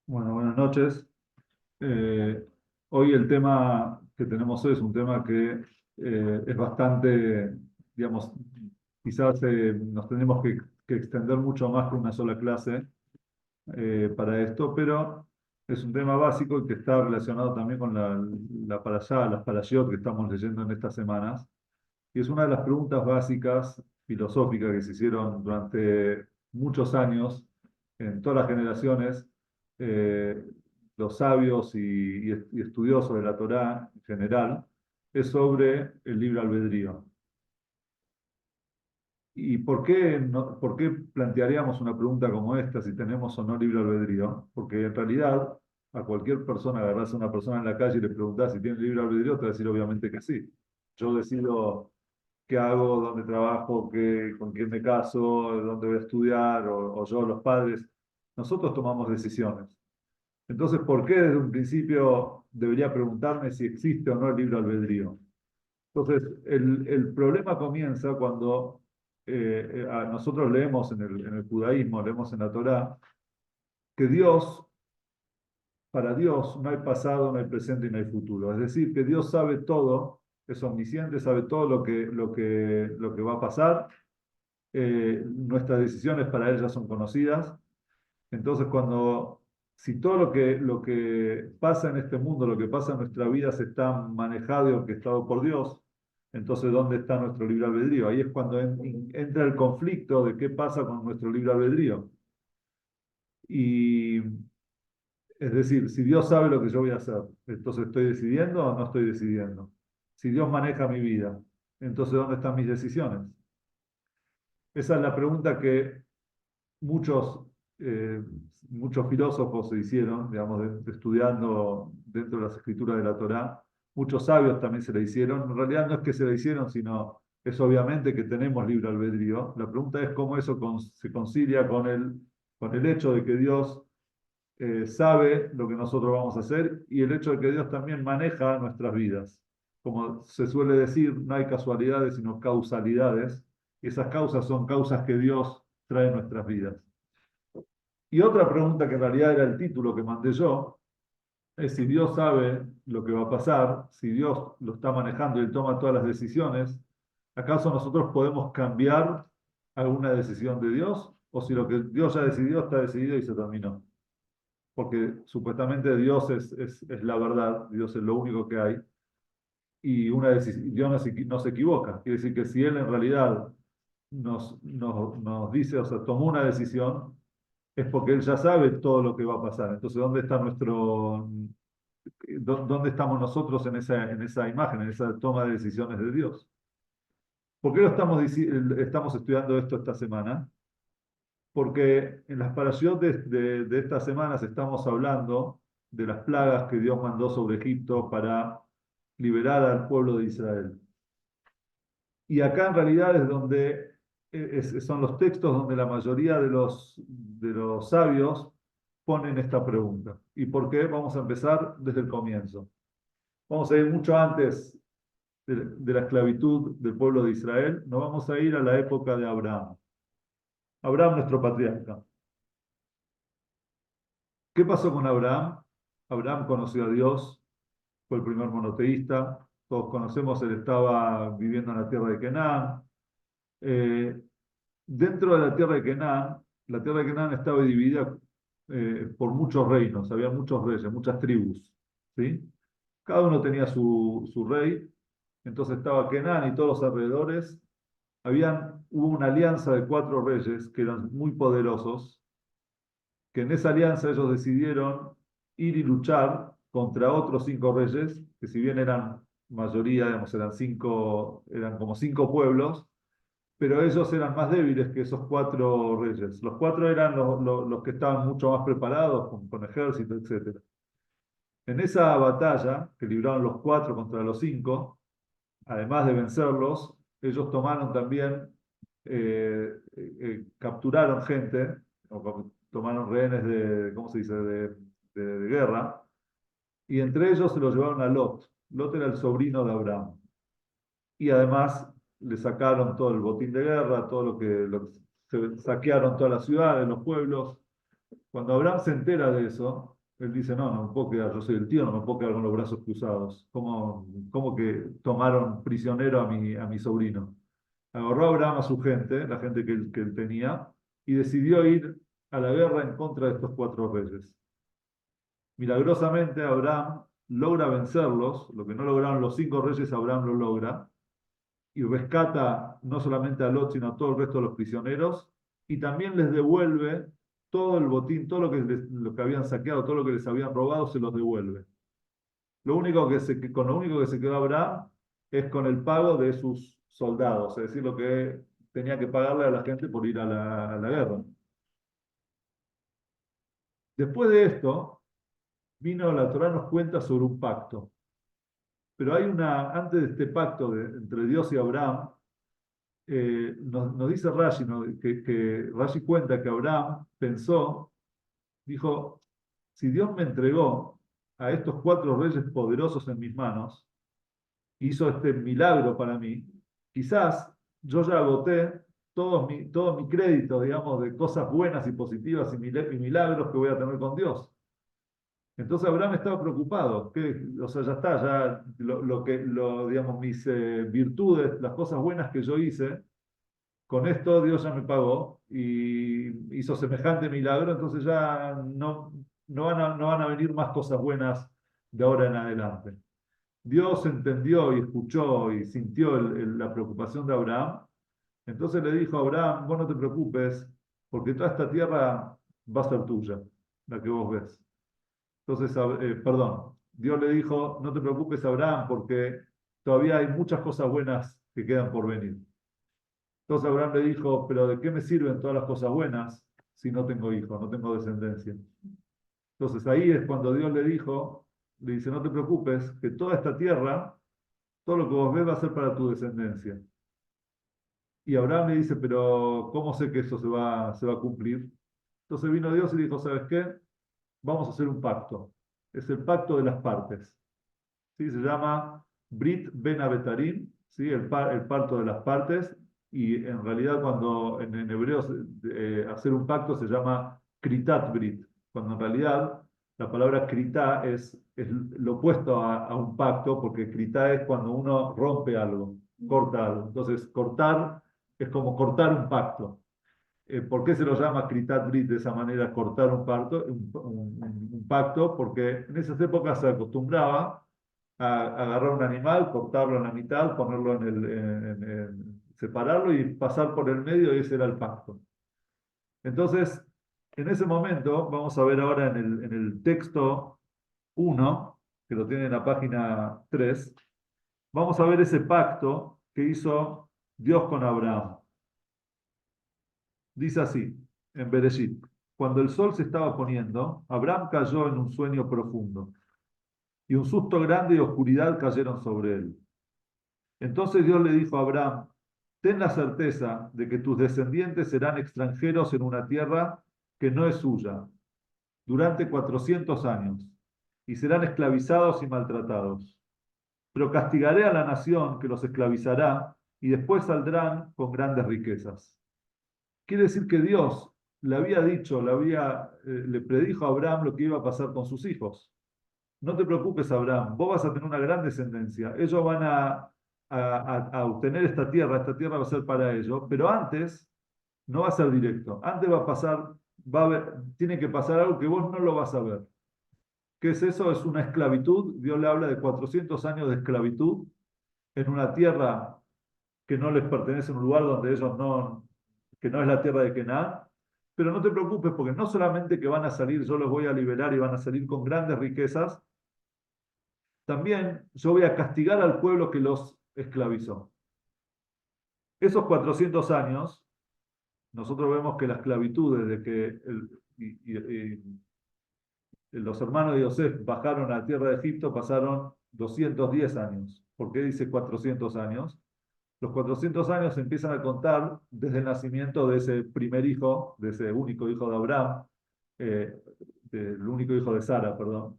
Bueno, buenas noches. Eh, Hoy el tema que tenemos hoy es un tema que es bastante, digamos, quizás nos tenemos que extender mucho más que una sola clase para esto, pero es un tema básico y que está relacionado también con la parashá, las parashot que estamos leyendo en estas semanas. Y es una de las preguntas básicas filosóficas que se hicieron durante muchos años en todas las generaciones. eh, los sabios y estudiosos de la Torá en general, es sobre el libre albedrío. ¿Y por qué plantearíamos una pregunta como esta si tenemos o no libre albedrío? Porque en realidad a cualquier persona, agarrás a una persona en la calle y le preguntás si tiene libre albedrío, te va a decir obviamente que sí. Yo decido qué hago, dónde trabajo, con quién me caso, dónde voy a estudiar, o yo, los padres. Nosotros tomamos decisiones. Entonces, ¿por qué desde un principio debería preguntarme si existe o no el libre albedrío? Entonces, el problema comienza cuando nosotros leemos en el judaísmo, leemos en la Torá, que Dios, para Dios no hay pasado, no hay presente y no hay futuro. Es decir, que Dios sabe todo, es omnisciente, sabe todo lo que va a pasar. Nuestras decisiones para él ya son conocidas. Entonces, si todo lo que pasa en este mundo, lo que pasa en nuestra vida se está manejado y orquestado por Dios, entonces, ¿dónde está nuestro libre albedrío? Ahí es cuando entra el conflicto de qué pasa con nuestro libre albedrío. Y es decir, si Dios sabe lo que yo voy a hacer, entonces ¿estoy decidiendo o no estoy decidiendo? Si Dios maneja mi vida, entonces ¿dónde están mis decisiones? Esa es la pregunta que muchos, eh, muchos filósofos se hicieron, digamos, estudiando dentro de las escrituras de la Torá. Muchos sabios también se la hicieron. En realidad no es que se la hicieron, sino es obviamente que tenemos libre albedrío. La pregunta es cómo eso se concilia con el hecho de que Dios sabe lo que nosotros vamos a hacer y el hecho de que Dios también maneja nuestras vidas. Como se suele decir, no hay casualidades, sino causalidades. Y esas causas son causas que Dios trae en nuestras vidas. Y otra pregunta que en realidad era el título que mandé yo, es si Dios sabe lo que va a pasar, si Dios lo está manejando y él toma todas las decisiones, ¿acaso nosotros podemos cambiar alguna decisión de Dios? ¿O si lo que Dios ya decidió está decidido y se terminó? Porque supuestamente Dios es la verdad, Dios es lo único que hay, y una decisión, Dios no se equivoca. Quiere decir que si Él en realidad nos dice, o sea, tomó una decisión, es porque Él ya sabe todo lo que va a pasar. Entonces, ¿dónde está dónde estamos nosotros en esa imagen, en esa toma de decisiones de Dios? ¿Por qué estamos estudiando esto esta semana? Porque en las parashot de estas semanas estamos hablando de las plagas que Dios mandó sobre Egipto para liberar al pueblo de Israel. Y acá en realidad es donde son los textos donde la mayoría de los sabios ponen esta pregunta. ¿Y por qué? Vamos a empezar desde el comienzo. Vamos a ir mucho antes de la esclavitud del pueblo de Israel. Nos vamos a ir a la época de Abraham. Abraham, nuestro patriarca. ¿Qué pasó con Abraham? Abraham conoció a Dios, fue el primer monoteísta. Todos conocemos, él estaba viviendo en la tierra de Canaán. Eh, Dentro de la tierra de Canaán estaba dividida por muchos reinos, había muchos reyes, muchas tribus, ¿sí? Cada uno tenía su rey, entonces estaba Canaán y todos los alrededores. Hubo una alianza de cuatro reyes que eran muy poderosos, que en esa alianza ellos decidieron ir y luchar contra otros cinco reyes, que si bien eran mayoría, digamos, eran como cinco pueblos, pero ellos eran más débiles que esos cuatro reyes. Los cuatro eran los que estaban mucho más preparados, con ejército, etc. En esa batalla que libraron los cuatro contra los cinco, además de vencerlos, ellos tomaron también, capturaron gente, o tomaron rehenes ¿cómo se dice?, de guerra, y entre ellos se los llevaron a Lot. Lot era el sobrino de Abraham. Y además le sacaron todo el botín de guerra, saquearon todas las ciudades, los pueblos. Cuando Abraham se entera de eso, Él dice, no, no me puedo quedar, yo soy el tío, no me puedo quedar con los brazos cruzados. ¿Cómo que tomaron prisionero a mi sobrino? Agarró a Abraham a su gente, la gente que él tenía, y decidió ir a la guerra en contra de estos cuatro reyes. Milagrosamente, Abraham logra vencerlos, lo que no lograron los cinco reyes, Abraham lo logra, y rescata no solamente a Lot, sino a todo el resto de los prisioneros, y también les devuelve todo el botín, todo lo que habían saqueado, todo lo que les habían robado, se los devuelve. Con lo único que se quedó Abraham es con el pago de sus soldados, es decir, lo que tenía que pagarle a la gente por ir a la guerra. Después de esto, la Torá nos cuenta sobre un pacto. Pero antes de este pacto entre Dios y Abraham, nos dice Rashi, ¿no? que Rashi cuenta que Abraham pensó, dijo, si Dios me entregó a estos cuatro reyes poderosos en mis manos, hizo este milagro para mí, quizás yo ya agoté todo mi crédito, digamos, de cosas buenas y positivas y milagros que voy a tener con Dios. Entonces Abraham estaba preocupado, o sea, ya está, ya digamos, mis virtudes, las cosas buenas que yo hice, con esto Dios ya me pagó y hizo semejante milagro, entonces ya no van a venir más cosas buenas de ahora en adelante. Dios entendió y escuchó y sintió la preocupación de Abraham, entonces le dijo a Abraham, vos no te preocupes, porque toda esta tierra va a ser tuya, la que vos ves. Entonces, perdón, Dios le dijo, no te preocupes, Abraham, porque todavía hay muchas cosas buenas que quedan por venir. Entonces Abraham le dijo, pero ¿de qué me sirven todas las cosas buenas si no tengo hijos, no tengo descendencia? Entonces ahí es cuando Dios le dice, no te preocupes, que toda esta tierra, todo lo que vos ves va a ser para tu descendencia. Y Abraham le dice, pero ¿cómo sé que eso se va a cumplir? Entonces vino Dios y dijo, ¿sabes qué? Vamos a hacer un pacto. Es el pacto de las partes. ¿Sí? Se llama Brit Ben Abetarim, ¿sí? El pacto de las partes. Y en realidad cuando en hebreo hacer un pacto se llama Kritat Brit, cuando en realidad la palabra Kritá es lo opuesto a un pacto, porque Kritá es cuando uno rompe algo, corta algo. Entonces cortar es como cortar un pacto. ¿Por qué se lo llama Kritat Brit de esa manera, cortar un pacto? Porque en esas épocas se acostumbraba a agarrar un animal, cortarlo en la mitad, ponerlo separarlo y pasar por el medio, y ese era el pacto. Entonces, en ese momento, vamos a ver ahora en el texto 1, que lo tiene en la página 3, vamos a ver ese pacto que hizo Dios con Abraham. Dice así, en Bereshit, cuando el sol se estaba poniendo, Abraham cayó en un sueño profundo, y un susto grande y oscuridad cayeron sobre él. Entonces Dios le dijo a Abraham, ten la certeza de que tus descendientes serán extranjeros en una tierra que no es suya, durante 400 años, y serán esclavizados y maltratados. Pero castigaré a la nación que los esclavizará, y después saldrán con grandes riquezas. Quiere decir que Dios le había dicho, le predijo a Abraham lo que iba a pasar con sus hijos. No te preocupes, Abraham, vos vas a tener una gran descendencia. Ellos van a obtener esta tierra va a ser para ellos, pero antes no va a ser directo. Antes va a pasar, tiene que pasar algo que vos no lo vas a ver. ¿Qué es eso? Es una esclavitud. Dios le habla de 400 años de esclavitud en una tierra que no les pertenece, en un lugar donde ellos que no es la tierra de Canaán. Pero no te preocupes, porque no solamente que van a salir, yo los voy a liberar y van a salir con grandes riquezas, también yo voy a castigar al pueblo que los esclavizó. Esos 400 años, nosotros vemos que la esclavitud, desde que los hermanos de Yosef bajaron a la tierra de Egipto, pasaron 210 años. ¿Por qué dice 400 años? Los 400 años se empiezan a contar desde el nacimiento de ese primer hijo, de ese único hijo de Abraham, el único hijo de Sara, perdón,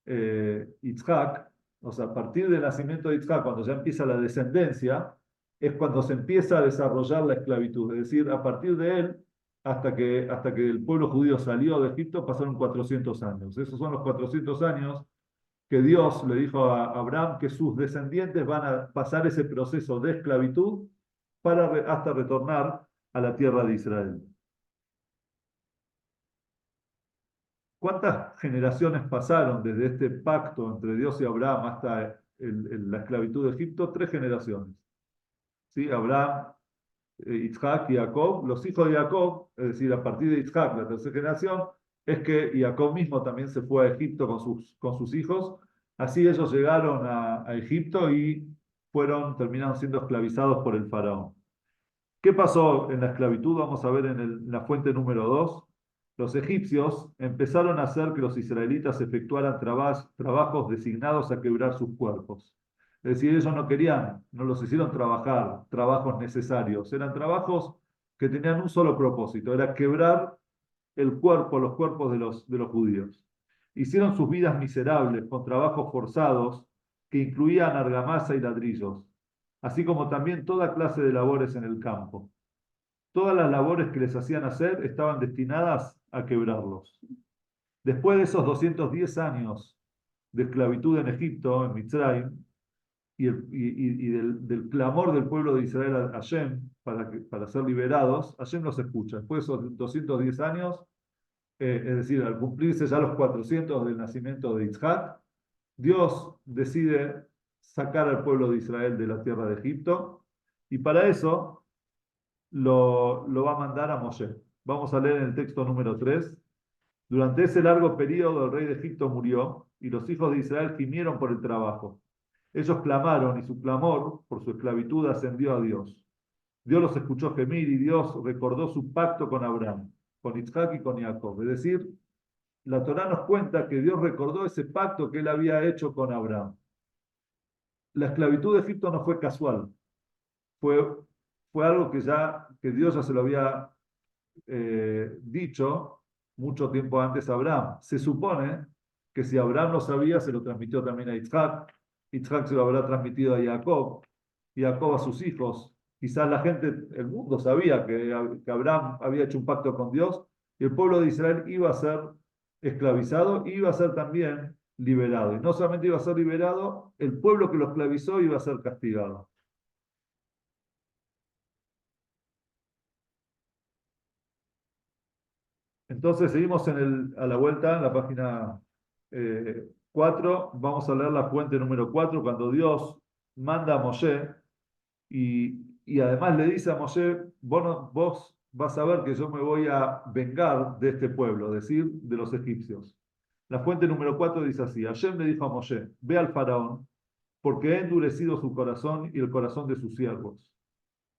Yitzhak. O sea, a partir del nacimiento de Yitzhak, cuando ya empieza la descendencia, es cuando se empieza a desarrollar la esclavitud. Es decir, a partir de él, hasta que el pueblo judío salió de Egipto, pasaron 400 años. Esos son los 400 años que Dios le dijo a Abraham que sus descendientes van a pasar ese proceso de esclavitud hasta retornar a la tierra de Israel. ¿Cuántas generaciones pasaron desde este pacto entre Dios y Abraham hasta la esclavitud de Egipto? 3 generaciones. ¿Sí? Abraham, Isaac y Jacob. Los hijos de Jacob, es decir, a partir de Isaac, la tercera generación, es que Jacob mismo también se fue a Egipto con sus hijos. Así ellos llegaron a Egipto y terminaron siendo esclavizados por el faraón. ¿Qué pasó en la esclavitud? Vamos a ver en la fuente número 2. Los egipcios empezaron a hacer que los israelitas efectuaran trabajos designados a quebrar sus cuerpos. Es decir, ellos no querían, no los hicieron trabajar trabajos necesarios, eran trabajos que tenían un solo propósito, era quebrar los cuerpos de los judíos. Hicieron sus vidas miserables con trabajos forzados que incluían argamasa y ladrillos, así como también toda clase de labores en el campo. Todas las labores que les hacían hacer estaban destinadas a quebrarlos. Después de esos 210 años de esclavitud en Egipto, en Mitzrayim, y del clamor del pueblo de Israel a Hashem para ser liberados, Hashem los escucha. Después de esos 210 años, es decir, al cumplirse ya los 400 del nacimiento de Isaac, Dios decide sacar al pueblo de Israel de la tierra de Egipto, y para eso lo va a mandar a Moshe. Vamos a leer en el texto número 3. Durante ese largo periodo el rey de Egipto murió y los hijos de Israel gimieron por el trabajo. Ellos clamaron y su clamor por su esclavitud ascendió a Dios. Dios los escuchó gemir y Dios recordó su pacto con Abraham, con Isaac y con Jacob. Es decir, la Torá nos cuenta que Dios recordó ese pacto que él había hecho con Abraham. La esclavitud de Egipto no fue casual, fue algo que Dios ya se lo había dicho mucho tiempo antes a Abraham. Se supone que si Abraham lo sabía, se lo transmitió también a Isaac, Isaac se lo habrá transmitido a Jacob, y Jacob a sus hijos. Quizás la gente, el mundo sabía que Abraham había hecho un pacto con Dios, y el pueblo de Israel iba a ser esclavizado, y iba a ser también liberado. Y no solamente iba a ser liberado, el pueblo que lo esclavizó iba a ser castigado. Entonces seguimos a la vuelta, en la página 4, vamos a leer la fuente número 4, cuando Dios manda a Moshe y además le dice a Moshe, vos vas a ver que yo me voy a vengar de este pueblo, es decir, de los egipcios. La fuente número 4 dice así: Hashem le dijo a Moshe, ve al faraón, porque he endurecido su corazón y el corazón de sus siervos.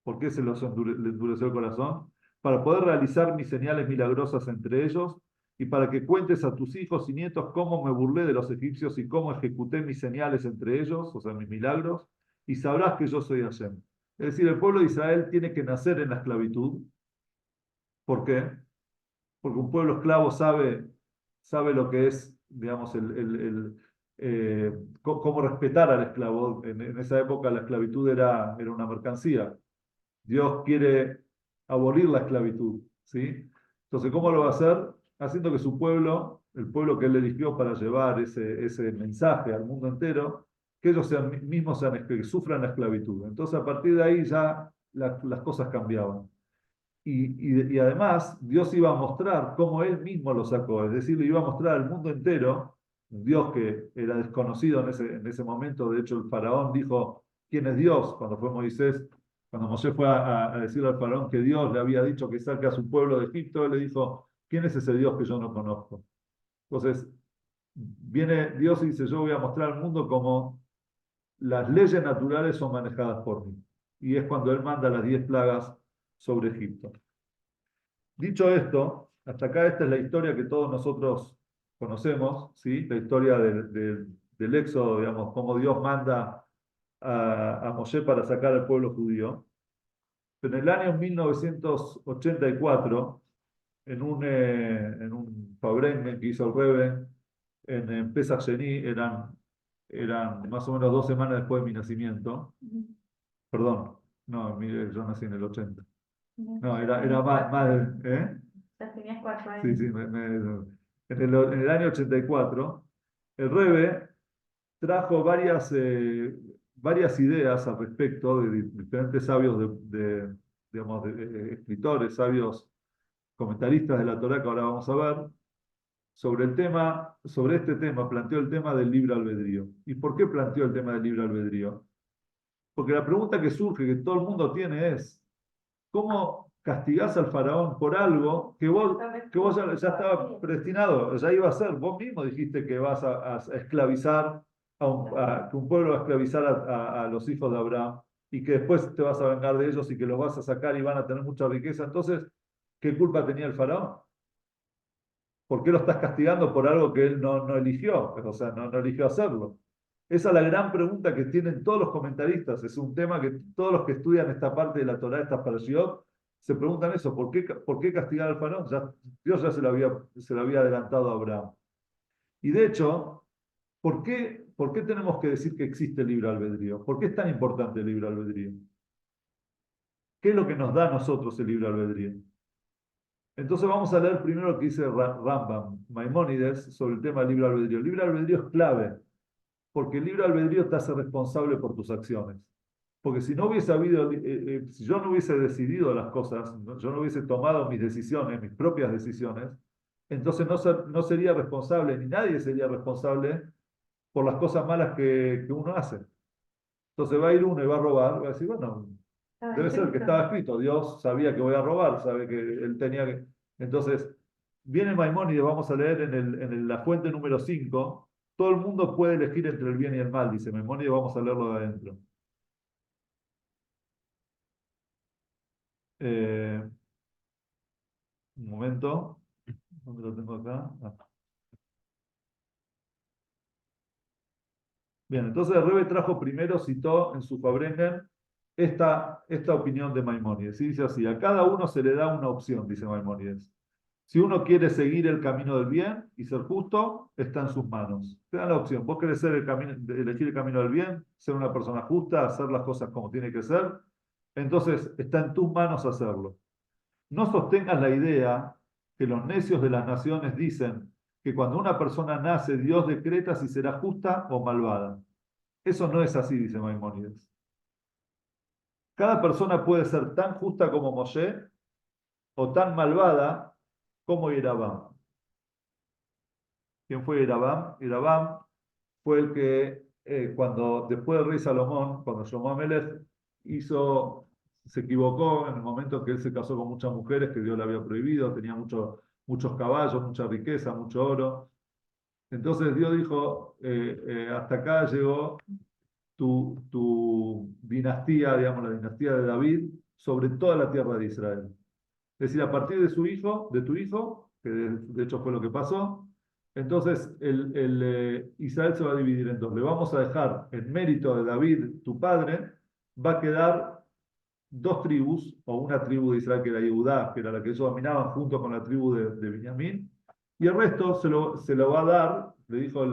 ¿Por qué le endureció el corazón? Para poder realizar mis señales milagrosas entre ellos y para que cuentes a tus hijos y nietos cómo me burlé de los egipcios y cómo ejecuté mis señales entre ellos, o sea, mis milagros, y sabrás que yo soy Hashem. Es decir, el pueblo de Israel tiene que nacer en la esclavitud. ¿Por qué? Porque un pueblo esclavo sabe lo que es, digamos, cómo respetar al esclavo. En esa época la esclavitud era una mercancía. Dios quiere abolir la esclavitud, ¿sí? Entonces, ¿cómo lo va a hacer? Haciendo que su pueblo, el pueblo que él eligió para llevar ese mensaje al mundo entero, que ellos mismos que sufran la esclavitud. Entonces, a partir de ahí ya las cosas cambiaban. Y además, Dios iba a mostrar cómo él mismo lo sacó, es decir, le iba a mostrar al mundo entero, un Dios que era desconocido en ese momento. De hecho, el faraón dijo, ¿quién es Dios? Cuando Moshe fue a decirle al faraón que Dios le había dicho que saque a su pueblo de Egipto, él le dijo, ¿quién es ese Dios que yo no conozco? Entonces, viene Dios y dice, yo voy a mostrar al mundo cómo las leyes naturales son manejadas por mí. Y es cuando él manda las 10 plagas sobre Egipto. Dicho esto, hasta acá esta es la historia que todos nosotros conocemos, ¿sí? La historia del Éxodo, digamos, cómo Dios manda a Moshe para sacar al pueblo judío. Pero en el año 1984, en un Fabrengen que hizo el Rebbe, en Pesach Sheni, eran más o menos 2 semanas después de mi nacimiento. Perdón, no, mire, yo nací en el 80. No, era más, ¿eh? Ya tenías 4 Sí, años. sí, en el año 84, el Rebbe trajo varias ideas al respecto de diferentes sabios, digamos, escritores, sabios comentaristas de la Torá que ahora vamos a ver, sobre este tema, planteó el tema del libre albedrío. ¿Y por qué planteó el tema del libre albedrío? Porque la pregunta que surge, que todo el mundo tiene es, ¿cómo castigás al faraón por algo que vos ya estaba predestinado, ya iba a ser? Vos mismo dijiste que vas a esclavizar, que un pueblo va a esclavizar a los hijos de Abraham y que después te vas a vengar de ellos y que los vas a sacar y van a tener mucha riqueza. Entonces, ¿qué culpa tenía el faraón? ¿Por qué lo estás castigando por algo que él no eligió? O sea, no eligió hacerlo. Esa es la gran pregunta que tienen todos los comentaristas. Es un tema que todos los que estudian esta parte de la Torá, esta parashiot, se preguntan eso. ¿Por qué castigar al faraón? Dios ya se lo había adelantado a Abraham. Y de hecho, ¿por qué tenemos que decir que existe el libre albedrío? ¿Por qué es tan importante el libre albedrío? ¿Qué es lo que nos da a nosotros el libre albedrío? Entonces vamos a leer primero lo que dice Rambam, Maimónides, sobre el tema del libre albedrío. El libre albedrío es clave, porque el libre albedrío te hace responsable por tus acciones. Porque si no hubiese habido, si yo no hubiese decidido las cosas, yo no hubiese tomado mis decisiones, mis propias decisiones, entonces no sería responsable, ni nadie sería responsable por las cosas malas que uno hace. Entonces va a ir uno y va a robar, va a decir, bueno, debe ser que estaba escrito, Dios sabía que voy a robar, sabe que él tenía que... Entonces, viene Maimónides, vamos a leer la fuente número 5. Todo el mundo puede elegir entre el bien y el mal, dice Maimónides, vamos a leerlo de adentro. Eh, un momento, ¿dónde lo tengo acá? Bien, entonces el Rebbe trajo primero, citó en su Fabrengen esta opinión de Maimónides. Y dice así, a cada uno se le da una opción, dice Maimónides. Si uno quiere seguir el camino del bien y ser justo, está en sus manos. Te dan la opción. Vos querés elegir el camino del bien, ser una persona justa, hacer las cosas como tiene que ser. Entonces está en tus manos hacerlo. No sostengas la idea que los necios de las naciones dicen que cuando una persona nace, Dios decreta si será justa o malvada. Eso no es así, dice Maimónides. Cada persona puede ser tan justa como Moshe o tan malvada como Irabam. ¿Quién fue Irabam? Irabam fue el que, después del rey Salomón, cuando Shlomo Amelech se equivocó en el momento en que él se casó con muchas mujeres que Dios le había prohibido, tenía muchos caballos, mucha riqueza, mucho oro. Entonces Dios dijo, hasta acá llegó tu dinastía, digamos, la dinastía de David, sobre toda la tierra de Israel. Es decir, a partir de tu hijo, que de hecho fue lo que pasó, entonces Israel se va a dividir en dos. Le vamos a dejar en mérito de David, tu padre, va a quedar dos tribus, o una tribu de Israel que era Judá, que era la que ellos dominaban junto con la tribu de Benjamín, y el resto se lo va a dar, le dijo,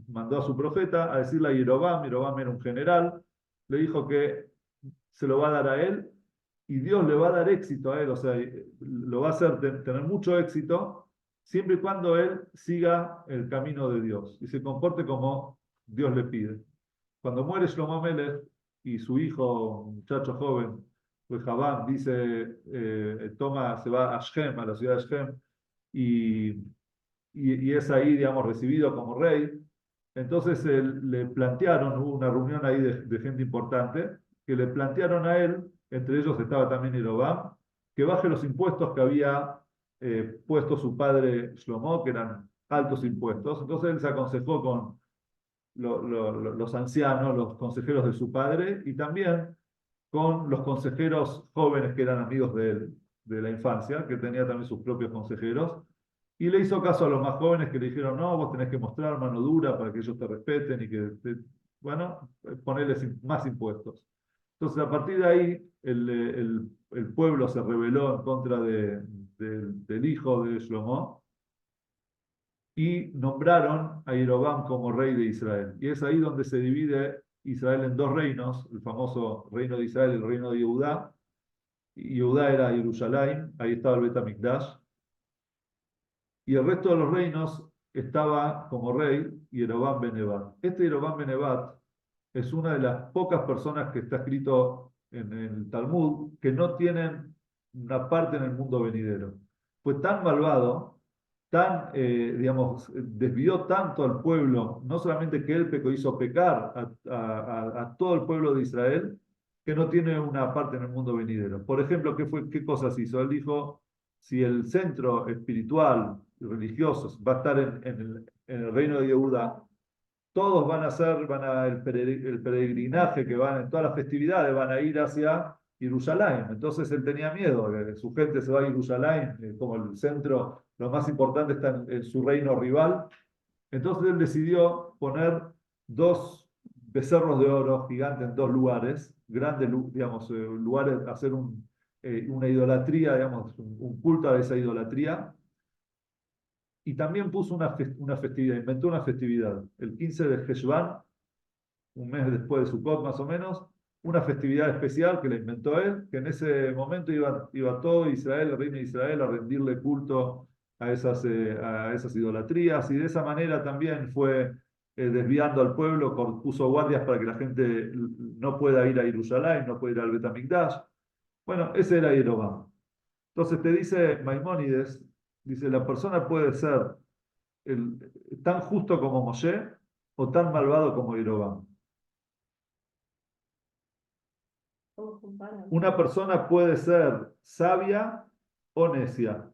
mandó a su profeta a decirle a Jeroboam, Jeroboam era un general, le dijo que se lo va a dar a él y Dios le va a dar éxito a él, o sea, lo va a hacer tener mucho éxito, siempre y cuando él siga el camino de Dios y se comporte como Dios le pide. Cuando muere Shlomo Melech y su hijo, un muchacho joven, pues Javán, dice, se va a Shem, a la ciudad de Shem, y, y es ahí, digamos, recibido como rey. Entonces le plantearon, hubo una reunión ahí de gente importante, que le plantearon a él, entre ellos estaba también Yerobam, que baje los impuestos que había puesto su padre Shlomo, que eran altos impuestos. Entonces él se aconsejó con los ancianos, los consejeros de su padre, y también con los consejeros jóvenes que eran amigos de él, de la infancia, que tenía también sus propios consejeros, y le hizo caso a los más jóvenes que le dijeron, no, vos tenés que mostrar mano dura para que ellos te respeten y que, bueno, ponerles más impuestos. Entonces, a partir de ahí, el pueblo se rebeló en contra del hijo de Shlomo y nombraron a Jeroboam como rey de Israel. Y es ahí donde se divide Israel en dos reinos, el famoso reino de Israel y el reino de Judá. y Judá era Jerusalén, ahí estaba el Bet HaMikdash, y el resto de los reinos estaba como rey Jeroboam ben Nebat. Este Jeroboam ben Nebat es una de las pocas personas que está escrito en el Talmud que no tienen una parte en el mundo venidero. Fue tan malvado, tan, digamos, desvió tanto al pueblo, no solamente que él pecó, hizo pecar a todo el pueblo de Israel, que no tiene una parte en el mundo venidero. Por ejemplo, ¿qué cosas hizo? Él dijo, si el centro espiritual y religioso va a estar en el reino de Yehuda, todos el peregrinaje que van en todas las festividades van a ir hacia Jerusalén. Entonces él tenía miedo, que su gente se va a Jerusalén, como el centro, lo más importante está en su reino rival. Entonces él decidió poner dos becerros de oro gigantes en dos lugares, grandes, digamos, lugares, hacer una idolatría, digamos, un culto a esa idolatría, y también puso una festividad, inventó una festividad, el 15 de Heshvan, un mes después de Sukkot más o menos, una festividad especial que la inventó él, que en ese momento iba todo Israel, el reino de Israel, a rendirle culto a esas idolatrías, y de esa manera también fue desviando al pueblo, puso guardias para que la gente no pueda ir a Jerusalén, no pueda ir al Bet HaMikdash. Bueno, ese era Jeroboam. Entonces te dice Maimónides, dice, la persona puede ser tan justo como Moshe o tan malvado como Jeroboam. Una persona puede ser sabia o necia,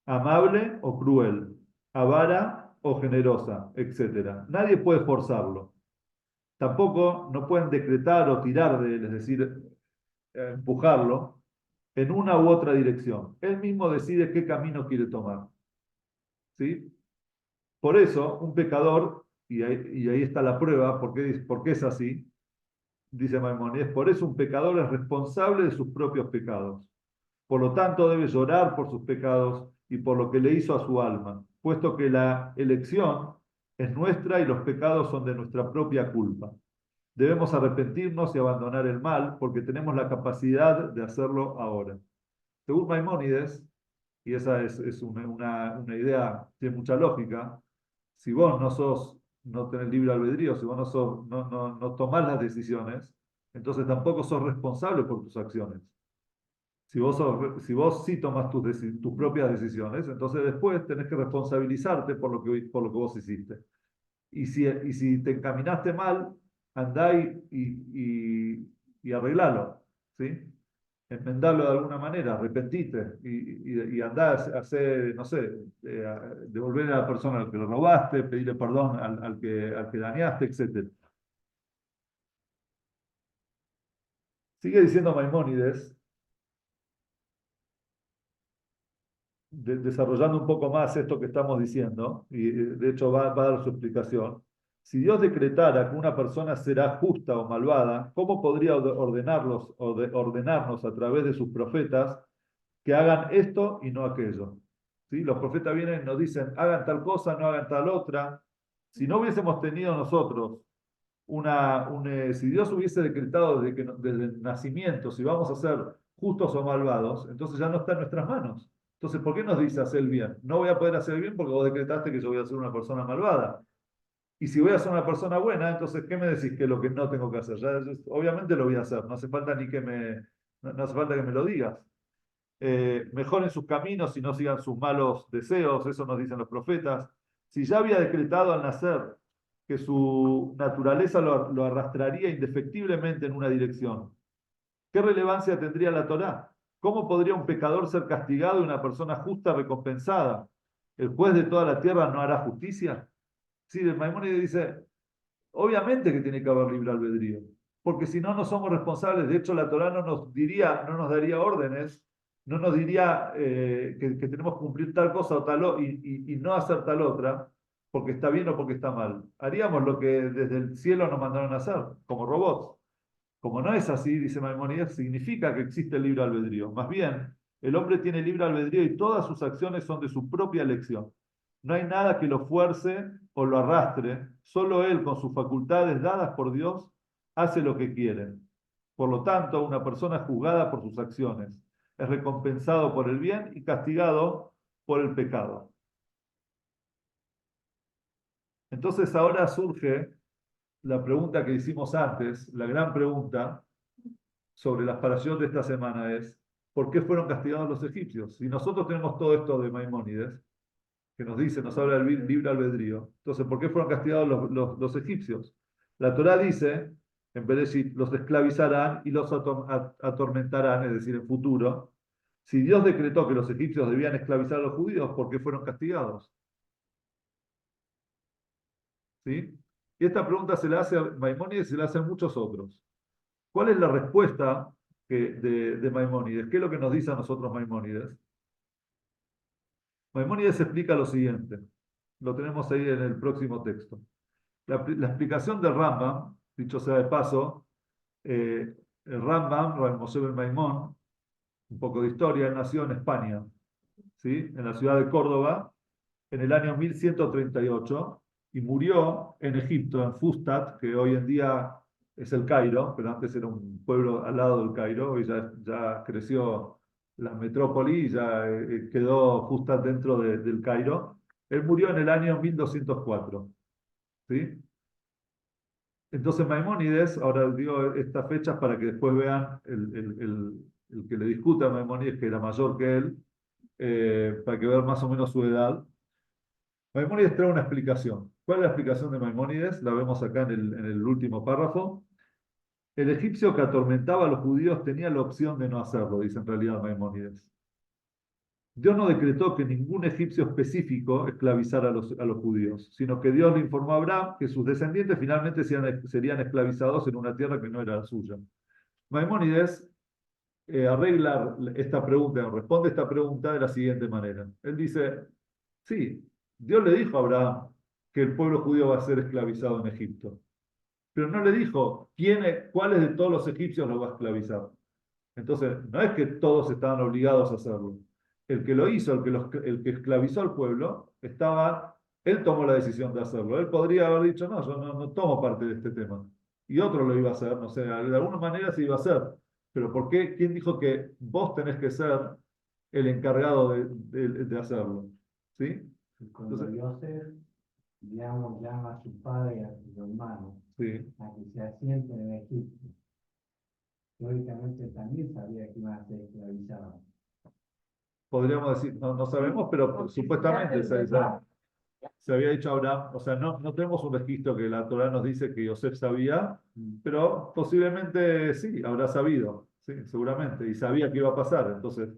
amable o cruel, avara o generosa, etc. Nadie puede forzarlo. Tampoco no pueden decretar o tirar de él, es decir, empujarlo en una u otra dirección. Él mismo decide qué camino quiere tomar. ¿Sí? Por eso, un pecador, y ahí está la prueba, porque es así, dice Maimónides, por eso un pecador es responsable de sus propios pecados. Por lo tanto, debe llorar por sus pecados y por lo que le hizo a su alma, puesto que la elección es nuestra y los pecados son de nuestra propia culpa. Debemos arrepentirnos y abandonar el mal porque tenemos la capacidad de hacerlo ahora. Según Maimónides, y esa es una idea, tiene mucha lógica, si vos no tenés libre albedrío, si vos no tomás las decisiones, entonces tampoco sos responsable por tus acciones. Si vos sí tomas tus propias decisiones, entonces después tenés que responsabilizarte por lo que vos hiciste. Y si te encaminaste mal, andá y arreglalo, ¿sí? Enmendarlo de alguna manera, arrepentite y andá a hacer, no sé, devolverle a la persona al que lo robaste, pedirle perdón al que dañaste, etc. Sigue diciendo Maimónides, desarrollando un poco más esto que estamos diciendo, y de hecho va a dar su explicación. Si Dios decretara que una persona será justa o malvada, ¿cómo podría ordenarnos a través de sus profetas que hagan esto y no aquello? ¿Sí? Los profetas vienen y nos dicen, hagan tal cosa, no hagan tal otra. Si no hubiésemos tenido nosotros si Dios hubiese decretado desde el nacimiento si vamos a ser justos o malvados, entonces ya no está en nuestras manos. Entonces, ¿por qué nos dice hacer el bien? No voy a poder hacer el bien porque vos decretaste que yo voy a ser una persona malvada. Y si voy a ser una persona buena, entonces, ¿qué me decís que es lo que no tengo que hacer? Obviamente lo voy a hacer, no hace falta no hace falta que me lo digas. Mejoren sus caminos y no sigan sus malos deseos, eso nos dicen los profetas. Si ya había decretado al nacer que su naturaleza lo arrastraría indefectiblemente en una dirección, ¿qué relevancia tendría la Torá? ¿Cómo podría un pecador ser castigado y una persona justa recompensada? ¿El juez de toda la tierra no hará justicia? Sí, el Maimónides dice, obviamente que tiene que haber libre albedrío, porque si no, no somos responsables. De hecho, la Torá no nos daría órdenes, no nos diría que tenemos que cumplir tal cosa o y no hacer tal otra, porque está bien o porque está mal. Haríamos lo que desde el cielo nos mandaron a hacer, como robots. Como no es así, dice Maimónides, significa que existe el libre albedrío. Más bien, el hombre tiene libre albedrío y todas sus acciones son de su propia elección. No hay nada que lo fuerce o lo arrastre, solo él, con sus facultades dadas por Dios, hace lo que quiere. Por lo tanto, una persona es juzgada por sus acciones. es recompensado por el bien y castigado por el pecado. Entonces ahora surge la pregunta que hicimos antes, la gran pregunta sobre las parashot de esta semana es, ¿por qué fueron castigados los egipcios? Si nosotros tenemos todo esto de Maimónides, que nos dice, nos habla del libre albedrío, entonces, ¿por qué fueron castigados los egipcios? La Torá dice, en Bereshit, los esclavizarán y los atormentarán, es decir, en futuro. Si Dios decretó que los egipcios debían esclavizar a los judíos, ¿por qué fueron castigados? ¿Sí? Y esta pregunta se la hace a Maimónides y se la hacen muchos otros. ¿Cuál es la respuesta de Maimónides? ¿Qué es lo que nos dice a nosotros Maimónides? Maimónides explica lo siguiente. Lo tenemos ahí en el próximo texto. La explicación del Rambam, dicho sea de paso, el Rambam, Rabbi Moshe ben Maimón, un poco de historia, él nació en España, ¿sí? En la ciudad de Córdoba, en el año 1138 y murió en Egipto, en Fustat, que hoy en día es el Cairo, pero antes era un pueblo al lado del Cairo, hoy ya creció la metrópoli y ya quedó Fustat dentro del Cairo. Él murió en el año 1204, ¿sí? Entonces Maimónides, ahora digo estas fechas para que después vean el que le discuta a Maimónides, que era mayor que él, para que vean más o menos su edad. Maimónides trae una explicación. ¿Cuál es la explicación de Maimónides? La vemos acá en el último párrafo. El egipcio que atormentaba a los judíos tenía la opción de no hacerlo, dice en realidad Maimónides. Dios no decretó que ningún egipcio específico esclavizara a los judíos, sino que Dios le informó a Abraham que sus descendientes finalmente serían esclavizados en una tierra que no era la suya. Maimónides arregla esta pregunta, responde esta pregunta de la siguiente manera. Él dice, sí, Dios le dijo a Abraham que el pueblo judío va a ser esclavizado en Egipto, pero no le dijo cuáles de todos los egipcios lo va a esclavizar. Entonces, no es que todos estaban obligados a hacerlo. El que lo hizo, el que esclavizó al pueblo, él tomó la decisión de hacerlo. Él podría haber dicho, no, yo no tomo parte de este tema. Y otro lo iba a hacer, no sé, de alguna manera se iba a hacer. Pero ¿por qué? ¿Quién dijo que vos tenés que ser el encargado de hacerlo? ¿Sí? Y cuando Entonces, Yosef, digamos, llama a su padre y a sus hermanos sí. a que se asienten en Egipto, teóricamente también sabía que iban a ser esclavizados. Podríamos decir, no sabemos, pero supuestamente se había dicho a Abraham, o sea, no tenemos un registro que la Torá nos dice que Yosef sabía, pero posiblemente sí, habrá sabido, sí, seguramente, y sabía que iba a pasar, entonces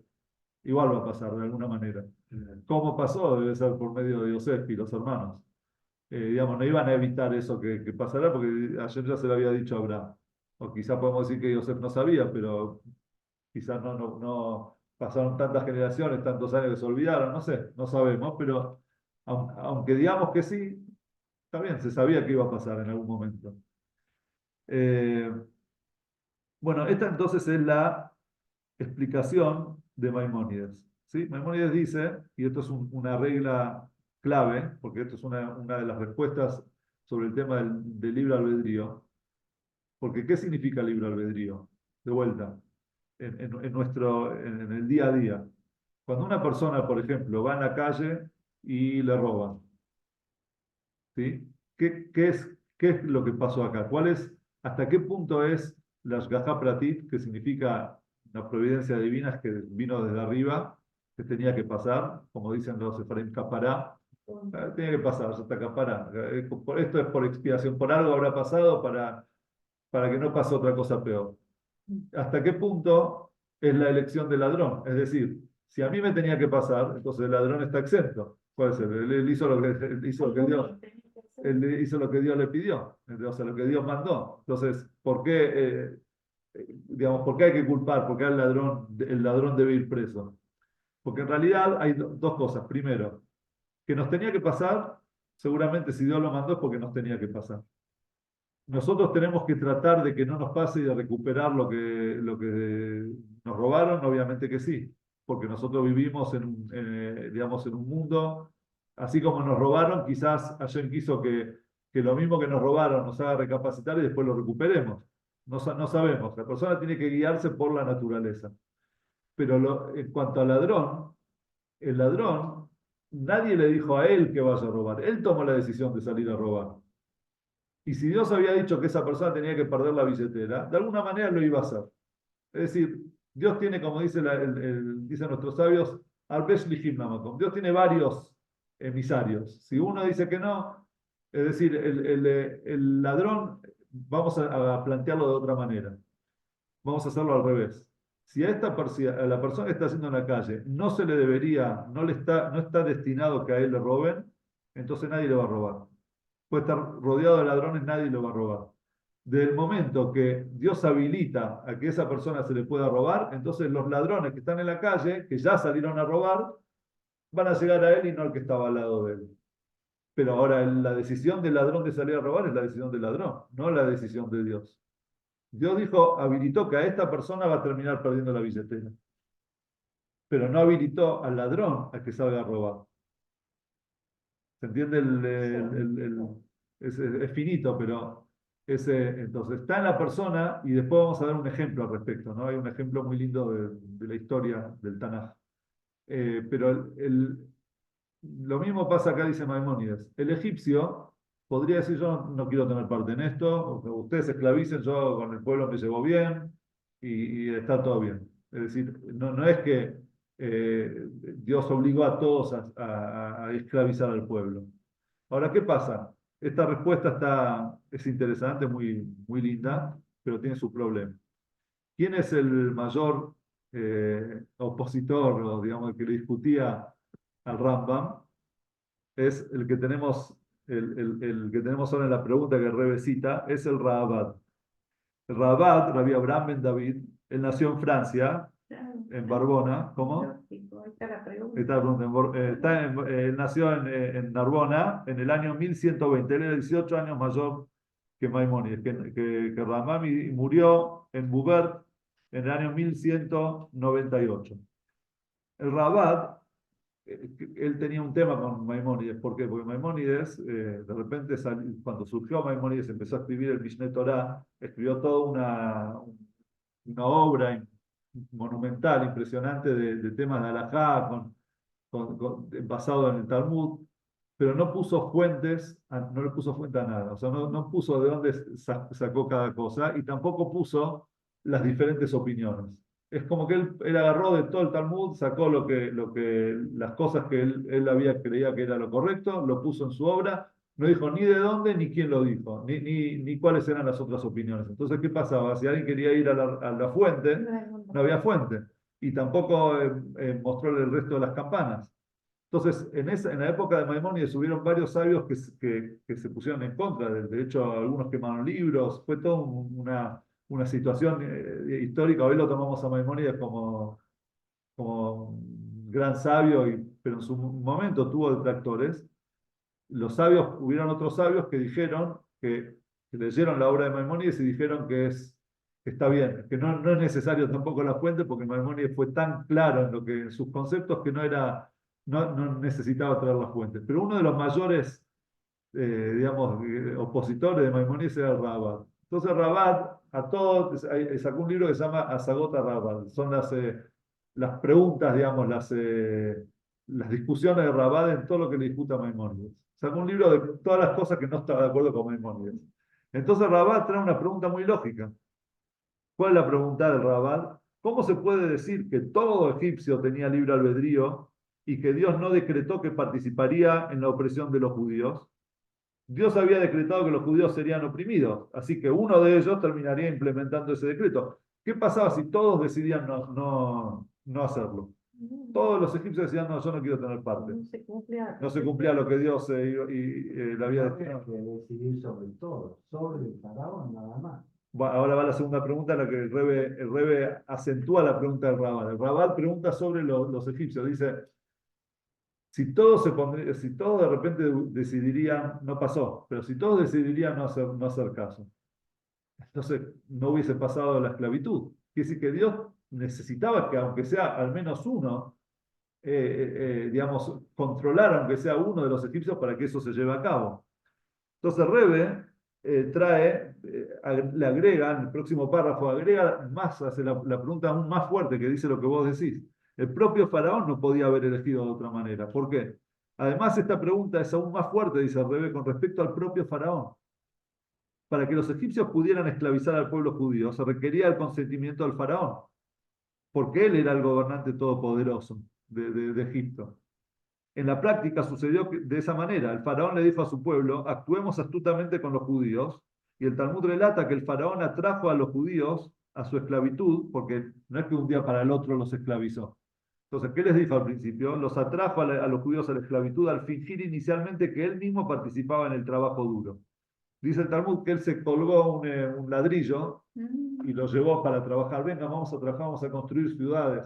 igual va a pasar de alguna manera. ¿Cómo pasó? Debe ser por medio de Yosef y los hermanos. Digamos, no iban a evitar eso que pasara porque ayer ya se lo había dicho a Abraham. O quizás podemos decir que Yosef no sabía, pero quizás no pasaron tantas generaciones, tantos años que se olvidaron, no sé, no sabemos, pero aunque digamos que sí, está bien, se sabía que iba a pasar en algún momento. Eh, bueno, esta entonces es la explicación de Maimónides. ¿Sí? Maimónides dice, y esto es una regla clave, porque esto es una de las respuestas sobre el tema del libre albedrío, porque ¿qué significa libre albedrío? De vuelta, en el día a día. Cuando una persona, por ejemplo, va en la calle y le roban, ¿sí? ¿Qué es lo que pasó acá? ¿Hasta qué punto es la Ashgaha Pratit, que significa la providencia divina que vino desde arriba, que tenía que pasar, como dicen los Sefarim, Capará, tenía que pasar, ya está Capará. Esto es por expiación, por algo habrá pasado para que no pase otra cosa peor. ¿Hasta qué punto es la elección del ladrón? Es decir, si a mí me tenía que pasar, entonces el ladrón está exento. Puede ser, él hizo él hizo lo que Dios le pidió, o sea, lo que Dios mandó. Entonces, digamos, ¿por qué hay que culpar? ¿Por qué el ladrón debe ir preso? Porque en realidad hay dos cosas. Primero, que nos tenía que pasar, seguramente si Dios lo mandó es porque nos tenía que pasar. Nosotros tenemos que tratar de que no nos pase y de recuperar lo que nos robaron, obviamente que sí, porque nosotros vivimos digamos, en un mundo, así como nos robaron, quizás Hashem quiso que lo mismo que nos robaron nos haga recapacitar y después lo recuperemos. No sabemos, la persona tiene que guiarse por la naturaleza. Pero en cuanto al ladrón, el ladrón, nadie le dijo a él que vaya a robar. Él tomó la decisión de salir a robar. Y si Dios había dicho que esa persona tenía que perder la billetera, de alguna manera lo iba a hacer. Es decir, Dios tiene, como dice dicen nuestros sabios, Arbesh Lijim Namakom. Dios tiene varios emisarios. Si uno dice que no, es decir, el ladrón, vamos a plantearlo de otra manera. Vamos a hacerlo al revés. Si a la persona que está haciendo en la calle no se le debería, no está destinado que a él le roben, entonces nadie le va a robar. Puede estar rodeado de ladrones, nadie lo va a robar. Del momento que Dios habilita a que esa persona se le pueda robar, entonces los ladrones que están en la calle, que ya salieron a robar, van a llegar a él y no al que estaba al lado de él. Pero ahora la decisión del ladrón de salir a robar es la decisión del ladrón, no la decisión de Dios. Dios dijo, habilitó que a esta persona va a terminar perdiendo la billetera, pero no habilitó al ladrón a que salga a robar. ¿Se entiende? Es finito, pero entonces está en la persona y después vamos a dar un ejemplo al respecto, ¿no? Hay un ejemplo muy lindo de la historia del Tanaj. Pero lo mismo pasa acá, dice Maimónides. El egipcio podría decir, yo no quiero tener parte en esto, ustedes se esclavicen, yo con el pueblo me llevo bien y está todo bien. Es decir, no es que Dios obligó a todos a esclavizar al pueblo. Ahora, ¿qué pasa? Esta respuesta es interesante, muy linda, pero tiene su problema. ¿Quién es el mayor opositor, o digamos, el que le discutía al Rambam? Es el que tenemos ahora en la pregunta que Rebe cita, es el Rahabad. El Rahabad, Rabbi Abraham Ben David, él nació en Francia, en Barbona. ¿Cómo? Ahí está la pregunta. Él nació en Narbona en el año 1120. Él era 18 años mayor que Maimónides, que Rambam, y murió en Boubert en el año 1198. El Rabat, él tenía un tema con Maimónides. ¿Por qué? Porque Maimónides, de repente, cuando surgió Maimónides, empezó a escribir el Mishneh Torah, escribió toda una obra monumental, impresionante de temas de halajá, basado en el Talmud, pero no puso fuentes, no le puso fuente a nada. O sea, no puso de dónde sacó cada cosa y tampoco puso las diferentes opiniones. Es como que él agarró de todo el Talmud, sacó las cosas que él creía que era lo correcto, lo puso en su obra, no dijo ni de dónde ni quién lo dijo, ni cuáles eran las otras opiniones. Entonces, ¿qué pasaba? Si alguien quería ir a la fuente, no había fuente. Y tampoco mostró el resto de las campanas. Entonces, en la época de Maimónides hubieron varios sabios que se pusieron en contra. De hecho, algunos quemaron libros. Fue toda una situación histórica. Hoy lo tomamos a Maimónides como un gran sabio, pero en su momento tuvo detractores. Hubieron otros sabios que dijeron que leyeron la obra de Maimónides y dijeron que está bien, que no es necesario tampoco la fuente, porque Maimónides fue tan claro en sus conceptos que no necesitaba traer las fuentes. Pero uno de los mayores, digamos, opositores de Maimónides era el Rabat. Entonces Rabat a todos sacó un libro que se llama Asagota Rabat. Son las preguntas, digamos, las discusiones de Rabat en todo lo que le disputa a Maimónides. Sacó un libro de todas las cosas que no estaba de acuerdo con Maimónides. Entonces Rabat trae una pregunta muy lógica. ¿Cuál es la pregunta del Rabat? ¿Cómo se puede decir que todo egipcio tenía libre albedrío y que Dios no decretó que participaría en la opresión de los judíos? Dios había decretado que los judíos serían oprimidos, así que uno de ellos terminaría implementando ese decreto. ¿Qué pasaba si todos decidían no hacerlo? Todos los egipcios decían, no, yo no quiero tener parte. No se cumplía lo que Dios le había destinado. Que decidir sobre todo, sobre el faraón nada más. Ahora va la segunda pregunta, en la que el Rebe acentúa la pregunta del Rabat. El Rabat pregunta sobre los egipcios. Dice, si todos de repente decidirían, no pasó, pero si todos decidirían no hacer caso, entonces no hubiese pasado la esclavitud. Quiere decir que Dios necesitaba que aunque sea al menos uno, digamos, controlar aunque sea uno de los egipcios para que eso se lleve a cabo. Entonces Rebe le agrega, en el próximo párrafo, agrega más, hace la pregunta aún más fuerte que dice lo que vos decís. El propio faraón no podía haber elegido de otra manera. ¿Por qué? Además, esta pregunta es aún más fuerte, dice el Rebbe, con respecto al propio faraón. Para que los egipcios pudieran esclavizar al pueblo judío, se requería el consentimiento del faraón, porque él era el gobernante todopoderoso de Egipto. En la práctica sucedió de esa manera. El faraón le dijo a su pueblo, actuemos astutamente con los judíos, y el Talmud relata que el faraón atrajo a los judíos a su esclavitud, porque no es que un día para el otro los esclavizó. Entonces, ¿qué les dijo al principio? Los atrajo a los judíos a la esclavitud al fingir inicialmente que él mismo participaba en el trabajo duro. Dice el Talmud que él se colgó un ladrillo y lo llevó para trabajar. Venga, vamos a trabajar, vamos a construir ciudades.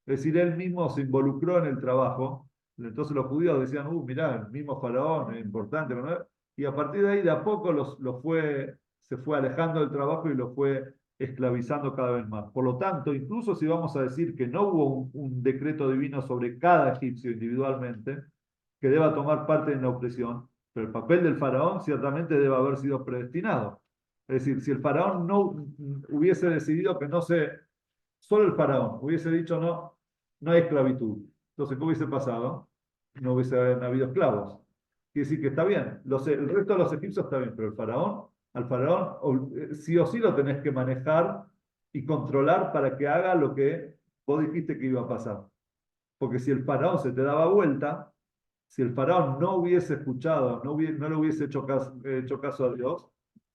Es decir, él mismo se involucró en el trabajo. Entonces los judíos decían, mirá, el mismo faraón, es importante, ¿no? Y a partir de ahí, de a poco, se fue alejando del trabajo y lo fue esclavizando cada vez más. Por lo tanto, incluso si vamos a decir que no hubo un decreto divino sobre cada egipcio individualmente, que deba tomar parte en la opresión, pero el papel del faraón ciertamente debe haber sido predestinado. Es decir, si el faraón no hubiese decidido que no se, solo el faraón hubiese dicho no, no hay esclavitud. Entonces, ¿qué hubiese pasado? No hubiese habido esclavos. Quiere decir que está bien. El resto de los egipcios está bien, pero al faraón sí o sí lo tenés que manejar y controlar para que haga lo que vos dijiste que iba a pasar. Porque si el faraón se te daba vuelta, si el faraón no hubiese escuchado, no le hubiese hecho caso a Dios,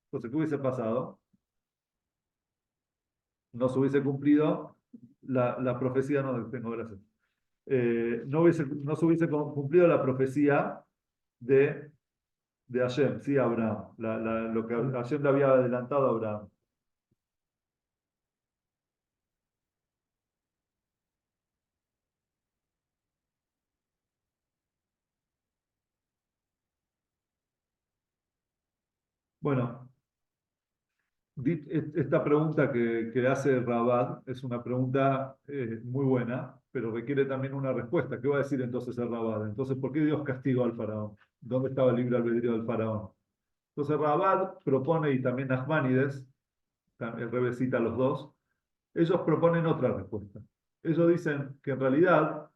entonces, ¿qué hubiese pasado? No se hubiese cumplido la profecía, no tengo gracias. No se hubiese cumplido la profecía de, de Hashem, sí, Abraham, lo que Hashem le había adelantado a Abraham. Bueno, esta pregunta que hace Rabat es una pregunta muy buena, pero requiere también una respuesta. ¿Qué va a decir entonces el Rabat? Entonces, ¿por qué Dios castigó al faraón? ¿Dónde estaba el libre albedrío del faraón? Entonces Rabat propone, y también Nachmanides, el Rebbe cita a los dos, ellos proponen otra respuesta. Ellos dicen que en realidad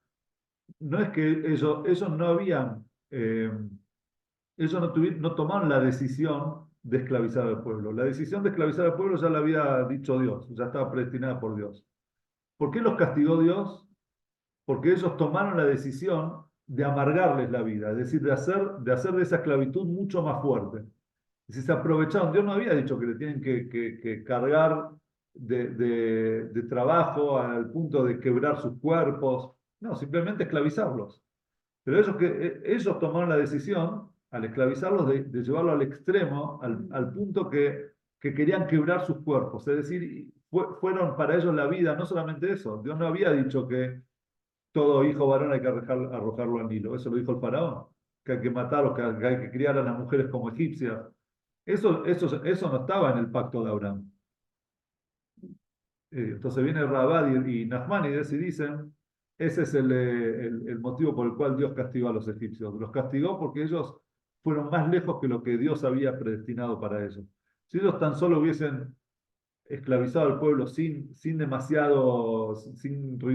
no es que ellos no habían, ellos no tomaron la decisión de esclavizar al pueblo. La decisión de esclavizar al pueblo ya la había dicho Dios, ya estaba predestinada por Dios. ¿Por qué los castigó Dios? Porque ellos tomaron la decisión de amargarles la vida, es decir, de hacer de esa esclavitud mucho más fuerte. Y si se aprovecharon, Dios no había dicho que le tienen que cargar de trabajo al punto de quebrar sus cuerpos, no, simplemente esclavizarlos. Pero ellos tomaron la decisión, al esclavizarlos, de llevarlo al extremo, al punto que querían quebrar sus cuerpos. Es decir, fueron para ellos la vida, no solamente eso. Dios no había dicho que todo hijo varón hay que arrojarlo al Nilo. Eso lo dijo el faraón, que hay que matarlos, que hay que criar a las mujeres como egipcias. Eso no estaba en el pacto de Abraham. Entonces viene Rabad y Nachmanides y dicen, ese es el motivo por el cual Dios castigó a los egipcios. Los castigó porque ellos fueron más lejos que lo que Dios había predestinado para ellos. Si ellos tan solo hubiesen esclavizado al pueblo sin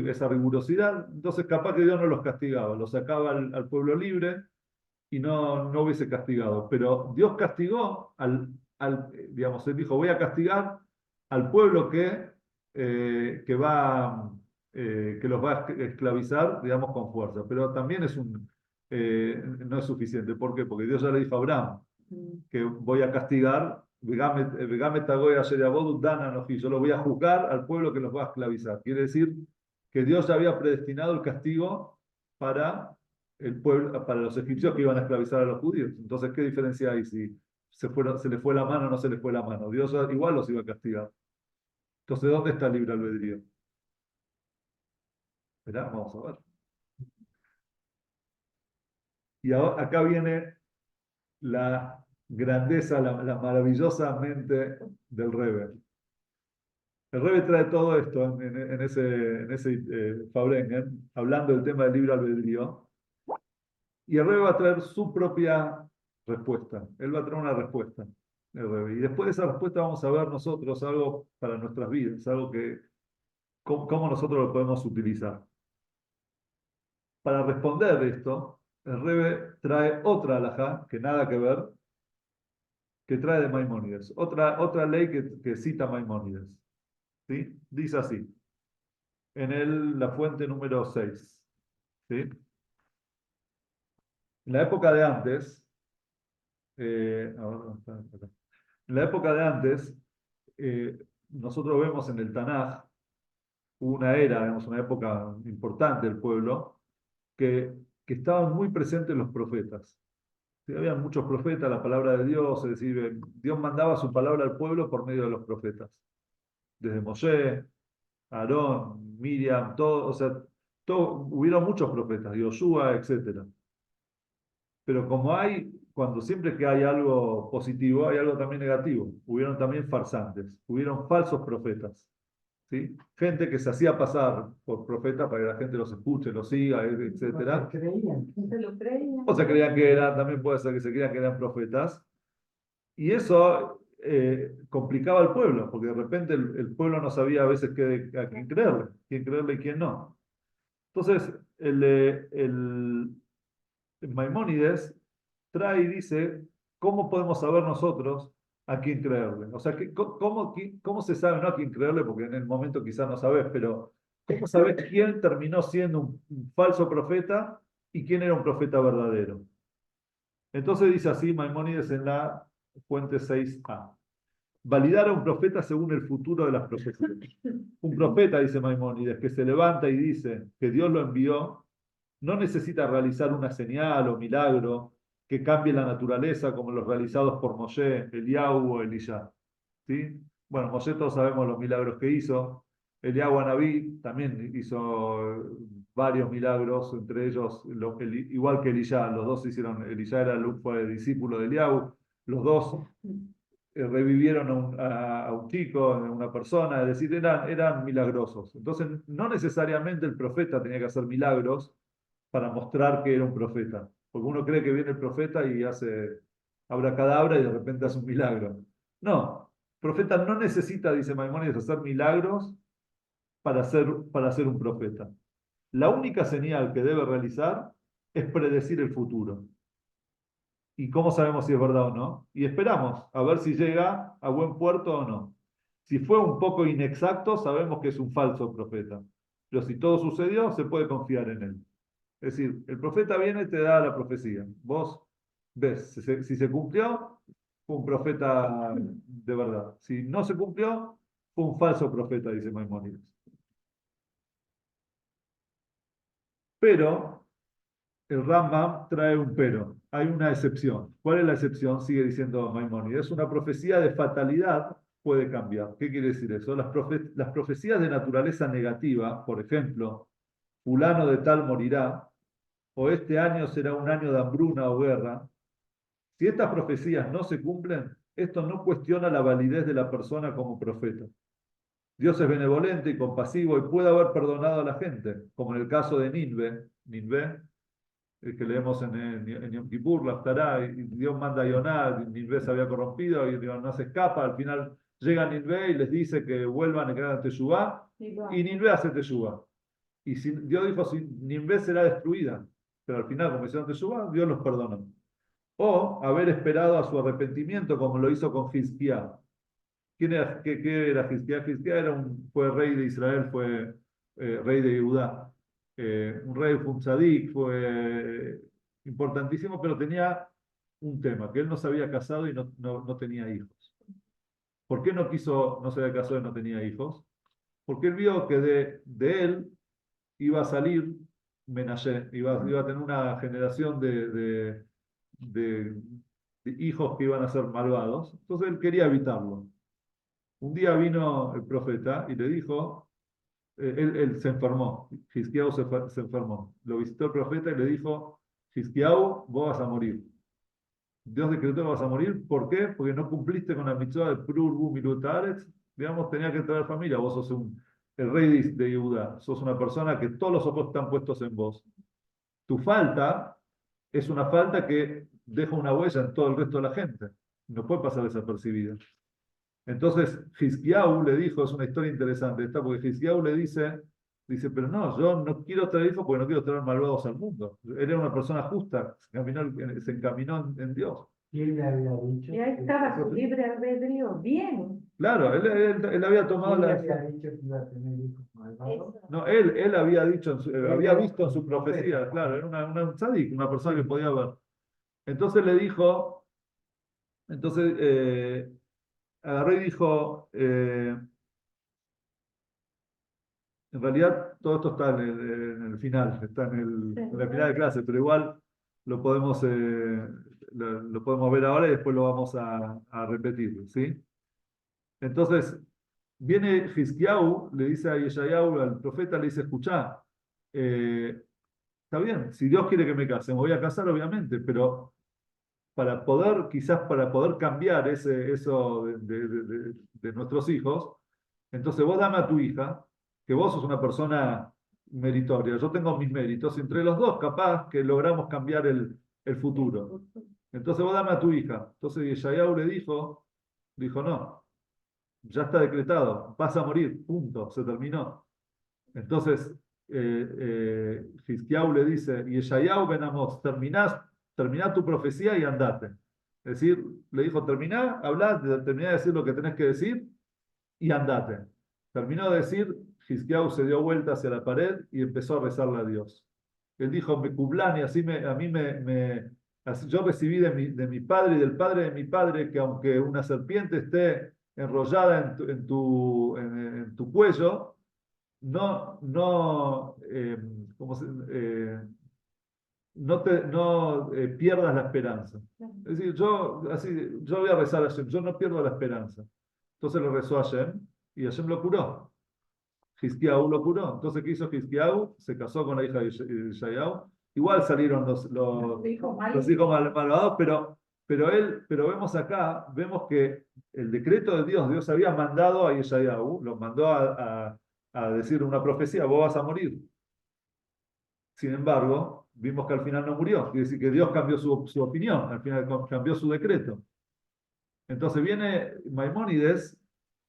esa rigurosidad, entonces capaz que Dios no los castigaba, los sacaba al pueblo libre y no hubiese castigado. Pero Dios castigó digamos, él dijo, voy a castigar al pueblo que los va a esclavizar, digamos, con fuerza. Pero también no es suficiente. ¿Por qué? Porque Dios ya le dijo a Abraham que voy a castigar, yo lo voy a juzgar al pueblo que los va a esclavizar. Quiere decir que Dios ya había predestinado el castigo para el pueblo, para los egipcios que iban a esclavizar a los judíos. Entonces, ¿qué diferencia hay si se le fue la mano o no se le fue la mano? Dios igual los iba a castigar. Entonces, ¿dónde está el libre albedrío? Esperá, vamos a ver. Y ahora, acá viene la grandeza, la maravillosa mente del Rebbe. El Rebbe trae todo esto en ese Fabrengen, hablando del tema del libre albedrío, y el Rebbe va a traer su propia respuesta. Él va a traer una respuesta. el Rebbe. Y después de esa respuesta vamos a ver nosotros algo para nuestras vidas, algo que, cómo nosotros lo podemos utilizar. Para responder esto, el Rebbe trae otra alajá, que nada que ver, que trae de Maimónides. Otra ley que cita Maimónides. ¿Sí? Dice así, la fuente número 6. ¿Sí? En la época de antes, ahora está acá. En la época de antes, nosotros vemos en el Tanaj una era, digamos, una época importante del pueblo, que estaban muy presentes los profetas. Sí, había muchos profetas, la palabra de Dios, es decir, Dios mandaba su palabra al pueblo por medio de los profetas. Desde Moshe, Aarón, Miriam, todo, o sea, hubieron muchos profetas, Yoshua, etcétera. Pero cuando siempre que hay algo positivo, hay algo también negativo. Hubieron también farsantes, hubieron falsos profetas. ¿Sí? Gente que se hacía pasar por profeta para que la gente los escuche, los siga, etcétera. Se lo creían. O se creían que eran, también puede ser que se creían que eran profetas. Y eso complicaba al pueblo, porque de repente el pueblo no sabía a veces a quién creerle y quién no. Entonces, el Maimónides trae y dice, ¿cómo podemos saber nosotros a quién creerle? O sea, ¿cómo se sabe no a quién creerle? Porque en el momento quizás no sabes, pero ¿cómo sabes quién terminó siendo un falso profeta y quién era un profeta verdadero? Entonces dice así Maimónides en la fuente 6a. Validar a un profeta según el futuro de las profecías. Un profeta, dice Maimónides, que se levanta y dice que Dios lo envió, no necesita realizar una señal o milagro que cambie la naturaleza como los realizados por Moshe, Eliyahu o Eliyá. ¿Sí? Bueno, Moshe todos sabemos los milagros que hizo. Eliyahu Anabí también hizo varios milagros, entre ellos, igual que Eliyá, los dos hicieron, Eliyá fue discípulo de Eliyahu, los dos revivieron a un chico, a una persona, es decir, eran milagrosos. Entonces, no necesariamente el profeta tenía que hacer milagros para mostrar que era un profeta. Porque uno cree que viene el profeta y hace abracadabra y de repente hace un milagro. No, el profeta no necesita, dice Maimónides, hacer milagros para ser un profeta. La única señal que debe realizar es predecir el futuro. ¿Y cómo sabemos si es verdad o no? Y esperamos a ver si llega a buen puerto o no. Si fue un poco inexacto, sabemos que es un falso profeta. Pero si todo sucedió, se puede confiar en él. Es decir, el profeta viene y te da la profecía. Vos ves, si se cumplió, fue un profeta de verdad. Si no se cumplió, fue un falso profeta, dice Maimónides. Pero el Rambam trae un pero. Hay una excepción. ¿Cuál es la excepción? Sigue diciendo Maimónides. Una profecía de fatalidad puede cambiar. ¿Qué quiere decir eso? Las profecías de naturaleza negativa, por ejemplo, fulano de tal morirá, o este año será un año de hambruna o guerra, si estas profecías no se cumplen, esto no cuestiona la validez de la persona como profeta. Dios es benevolente y compasivo y puede haber perdonado a la gente, como en el caso de Ninvé, el que leemos en Yom Kippur, la Aftará, y Dios manda a Yoná, Ninvé se había corrompido y no se escapa, al final llega Ninvé y les dice que vuelvan a quedar en Teshuvá, y Ninvé hace Teshuvá. Y Dios dijo, si Ninvé será destruida, pero al final, como hicieron Teshuvá, Dios los perdonó. O haber esperado a su arrepentimiento, como lo hizo con Hizquía. ¿Qué era Hizquía? Hizquía fue rey de Israel, fue rey de Judá. Un rey, fue un tzadik, fue importantísimo, pero tenía un tema, que él no se había casado y no tenía hijos. ¿Por qué no se había casado y no tenía hijos? Porque él vio que de él iba a salir Menashe, iba a tener una generación de hijos que iban a ser malvados. Entonces él quería evitarlo. Un día vino el profeta y le dijo, él se enfermó, Hizquiyahu se enfermó. Lo visitó el profeta y le dijo, Hizquiyahu, vos vas a morir. Dios decretó que vas a morir. ¿Por qué? Porque no cumpliste con la mitzvah de Prurbu Milutaretz. Digamos, tenía que traer familia. Vos sos el rey de Judá. Sos una persona que todos los ojos están puestos en vos. Tu falta es una falta que deja una huella en todo el resto de la gente. no puede pasar desapercibida. Entonces, Hizkiyahu le dijo, es una historia interesante esta, porque Hizkiyahu le dice, pero no, yo no quiero traer hijos porque no quiero traer malvados al mundo. Él era una persona justa, se encaminó en Dios. Y él le había dicho. Y ahí estaba su libre albedrío, bien. Claro, él había tomado ¿Quién le la... había dicho que iba a tener hijos malvados? Eso. No, él había dicho, había Él visto en su era un profecía, profeta. claro, era un tzadik, una persona que podía ver. Entonces le dijo, entonces agarró y dijo, en realidad todo esto está en el final, está en la final de clase, pero igual lo podemos, lo podemos ver ahora y después lo vamos a repetir, ¿sí? Entonces, viene Hizkiyahu, le dice a Yeshayahu, al profeta, le dice, escuchá, está bien, si Dios quiere que me case, me voy a casar obviamente, pero quizás para poder cambiar eso de nuestros hijos, entonces vos dame a tu hija, que vos sos una persona meritoria, yo tengo mis méritos, entre los dos capaz que logramos cambiar el futuro. Entonces vos dame a tu hija. Entonces Yeshayahu le dijo, no, ya está decretado, vas a morir, punto, se terminó. Entonces, Hizkiyahu le dice, Yeshayahu ben Amos, terminá tu profecía y andate. Es decir, le dijo, terminá, hablá, terminá de decir lo que tenés que decir y andate. Terminó de decir, Hizkiyahu se dio vuelta hacia la pared y empezó a rezarle a Dios. Él dijo, me cublani, así yo recibí de mi padre y del padre de mi padre que aunque una serpiente esté enrollada en tu cuello, no, pierdas la esperanza. Es decir, yo voy a rezar a Hashem, yo no pierdo la esperanza. Entonces lo rezó a Hashem y Hashem lo curó. Hizkiyahu lo curó. Entonces, ¿qué hizo Hizkiyahu? Se casó con la hija de Yeshayahu. Igual salieron los hijos malvados, pero vemos que el decreto de Dios había mandado a Yeshayahu, lo mandó a decir una profecía, vos vas a morir. Sin embargo, vimos que al final no murió, quiere decir que Dios cambió su opinión, al final cambió su decreto. Entonces viene Maimónides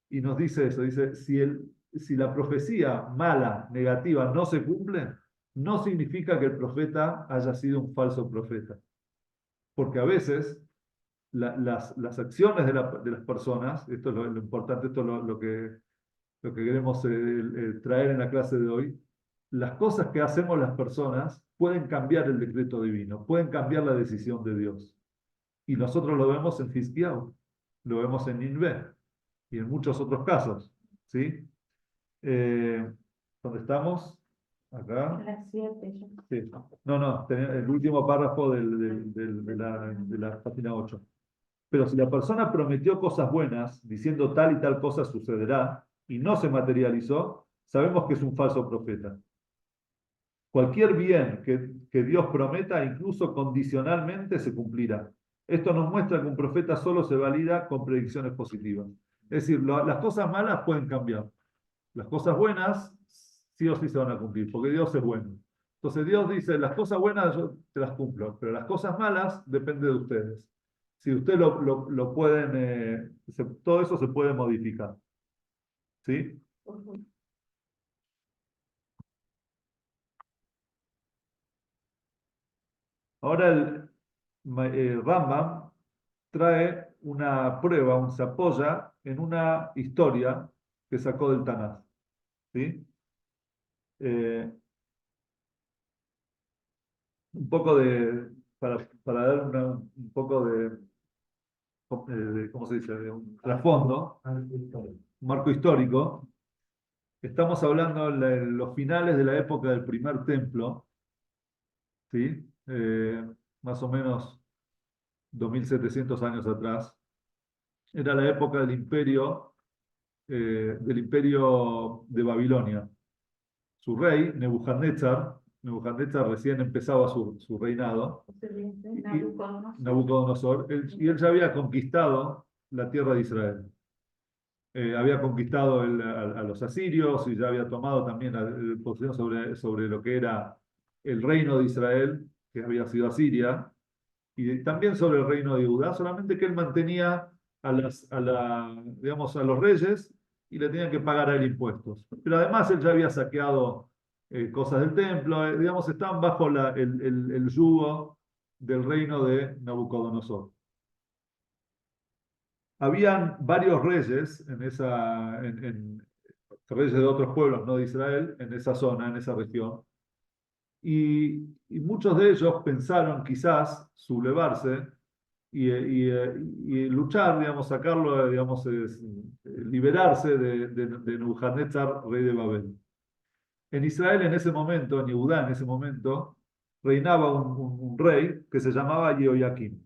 y nos dice eso, dice, si la profecía mala, negativa, no se cumple, no significa que el profeta haya sido un falso profeta. Porque a veces las acciones de las personas, esto es lo importante, esto es lo que queremos traer en la clase de hoy, las cosas que hacemos las personas pueden cambiar el decreto divino, pueden cambiar la decisión de Dios. Y nosotros lo vemos en Hizkiyahu, lo vemos en Ninvé y en muchos otros casos. ¿Sí? ¿Dónde estamos? Acá. A las 7 ya. Sí. No, el último párrafo de la página 8. Pero si la persona prometió cosas buenas, diciendo tal y tal cosa sucederá, y no se materializó, sabemos que es un falso profeta. Cualquier bien que Dios prometa, incluso condicionalmente, se cumplirá. Esto nos muestra que un profeta solo se valida con predicciones positivas. Es decir, las cosas malas pueden cambiar. Las cosas buenas sí o sí se van a cumplir, porque Dios es bueno. Entonces Dios dice, las cosas buenas yo te las cumplo, pero las cosas malas depende de ustedes. Si ustedes lo pueden, todo eso se puede modificar. ¿Sí? Ahora el Rambam trae una prueba, se apoya en una historia que sacó del Tanaj. ¿Sí? Un poco para dar un poco ¿cómo se dice? De un trasfondo, un marco histórico. Estamos hablando de los finales de la época del primer templo, ¿sí? Más o menos 2700 años atrás. Era la época del imperio de Babilonia. Su rey, Nebuchadnezzar recién empezaba su reinado, Nabucodonosor, y él ya había conquistado la tierra de Israel. Había conquistado a los asirios y ya había tomado también posesión sobre lo que era el reino de Israel, que había sido Asiria. y también sobre el reino de Judá, solamente que él mantenía digamos, a los reyes y le tenían que pagar a él impuestos. Pero además él ya había saqueado cosas del templo, digamos, estaban bajo el yugo del reino de Nabucodonosor. Habían varios reyes reyes de otros pueblos, no de Israel, en esa zona, en esa región. Y muchos de ellos pensaron quizás sublevarse y luchar, digamos, sacarlo, digamos, liberarse de Nebuchadnezzar, rey de Babel. En Israel en ese momento, en Judá en ese momento, reinaba un rey que se llamaba Jehoiakim.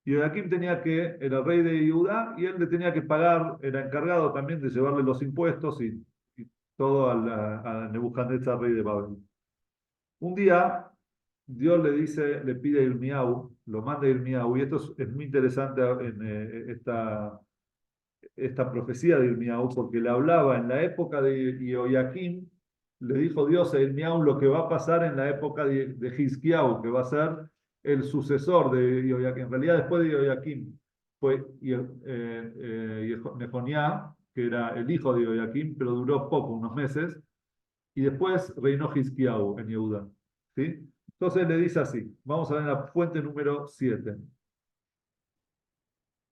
Jehoiakim era rey de Judá y él le tenía que pagar, era encargado también de llevarle los impuestos y todo a Nebuchadnezzar, rey de Babel. Un día, Dios le pide a Irmiau, lo manda a Irmiau, y esto es muy interesante en esta profecía de Irmiau, porque le hablaba en la época de Jehoiakim, le dijo Dios a Irmiau lo que va a pasar en la época de Hizkiau, que va a ser el sucesor de Jehoiakim. En realidad, después de Jehoiakim fue Jeconiah, que era el hijo de Jehoiakim, pero duró poco, unos meses, y después reinó Hizkiau en Yehuda. ¿Sí? Entonces le dice así, vamos a ver la fuente número 7.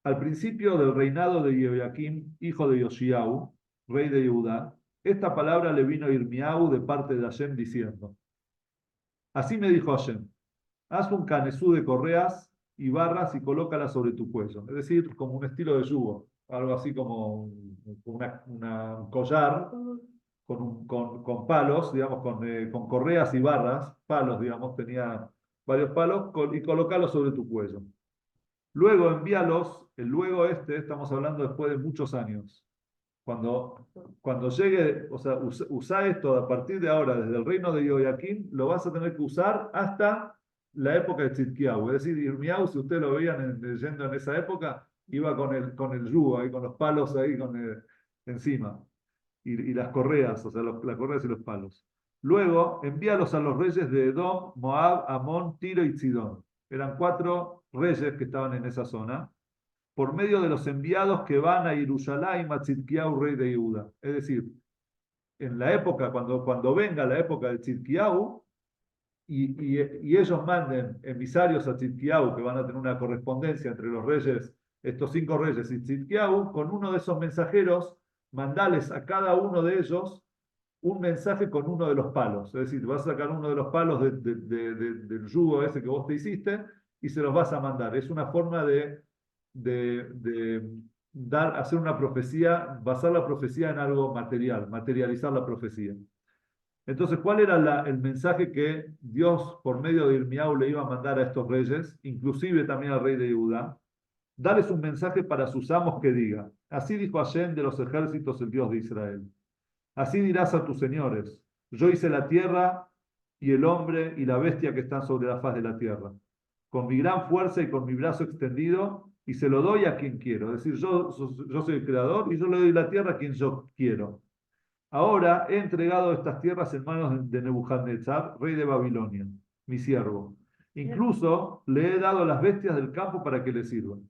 Al principio del reinado de Jehoiakim, hijo de Yoshiau, rey de Judá, esta palabra le vino a Irmiau de parte de Hashem diciendo, así me dijo Hashem, haz un canesú de correas y barras y colócalas sobre tu cuello, es decir, como un estilo de yugo, algo así como un collar con palos, digamos, con correas y barras, palos, digamos, tenía varios palos, y colocarlos sobre tu cuello. Luego envíalos, estamos hablando después de muchos años. Cuando llegue, o sea, usa esto a partir de ahora, desde el reino de Jehoiakim, lo vas a tener que usar hasta la época de Tzidkiau. Es decir, Irmiau, si ustedes lo veían leyendo en esa época, iba con el yugo, ahí, con los palos ahí encima, y las correas, o sea, las correas y los palos. Luego, envíalos a los reyes de Edom, Moab, Amón, Tiro y Sidón. Eran 4 reyes que estaban en esa zona, por medio de los enviados que van a Jerusalén y Tzidkiau, rey de Judá. Es decir, en la época, cuando venga la época de Tzidkiau, y ellos manden emisarios a Tzidkiau, que van a tener una correspondencia entre los reyes, estos 5 reyes y Tzidkiau, con uno de esos mensajeros, mandales a cada uno de ellos un mensaje con uno de los palos. Es decir, vas a sacar uno de los palos del yugo ese que vos te hiciste y se los vas a mandar. Es una forma de hacer una profecía, basar la profecía en algo material, materializar la profecía. Entonces, ¿cuál era el mensaje que Dios, por medio de Irmiau, le iba a mandar a estos reyes, inclusive también al rey de Judá? Dales un mensaje para sus amos que diga, así dijo Hashem de los ejércitos, el Dios de Israel. Así dirás a tus señores, yo hice la tierra y el hombre y la bestia que están sobre la faz de la tierra, con mi gran fuerza y con mi brazo extendido, y se lo doy a quien quiero. Es decir, yo soy el creador y yo le doy la tierra a quien yo quiero. Ahora he entregado estas tierras en manos de Nebuchadnezzar, rey de Babilonia, mi siervo. Incluso le he dado las bestias del campo para que le sirvan.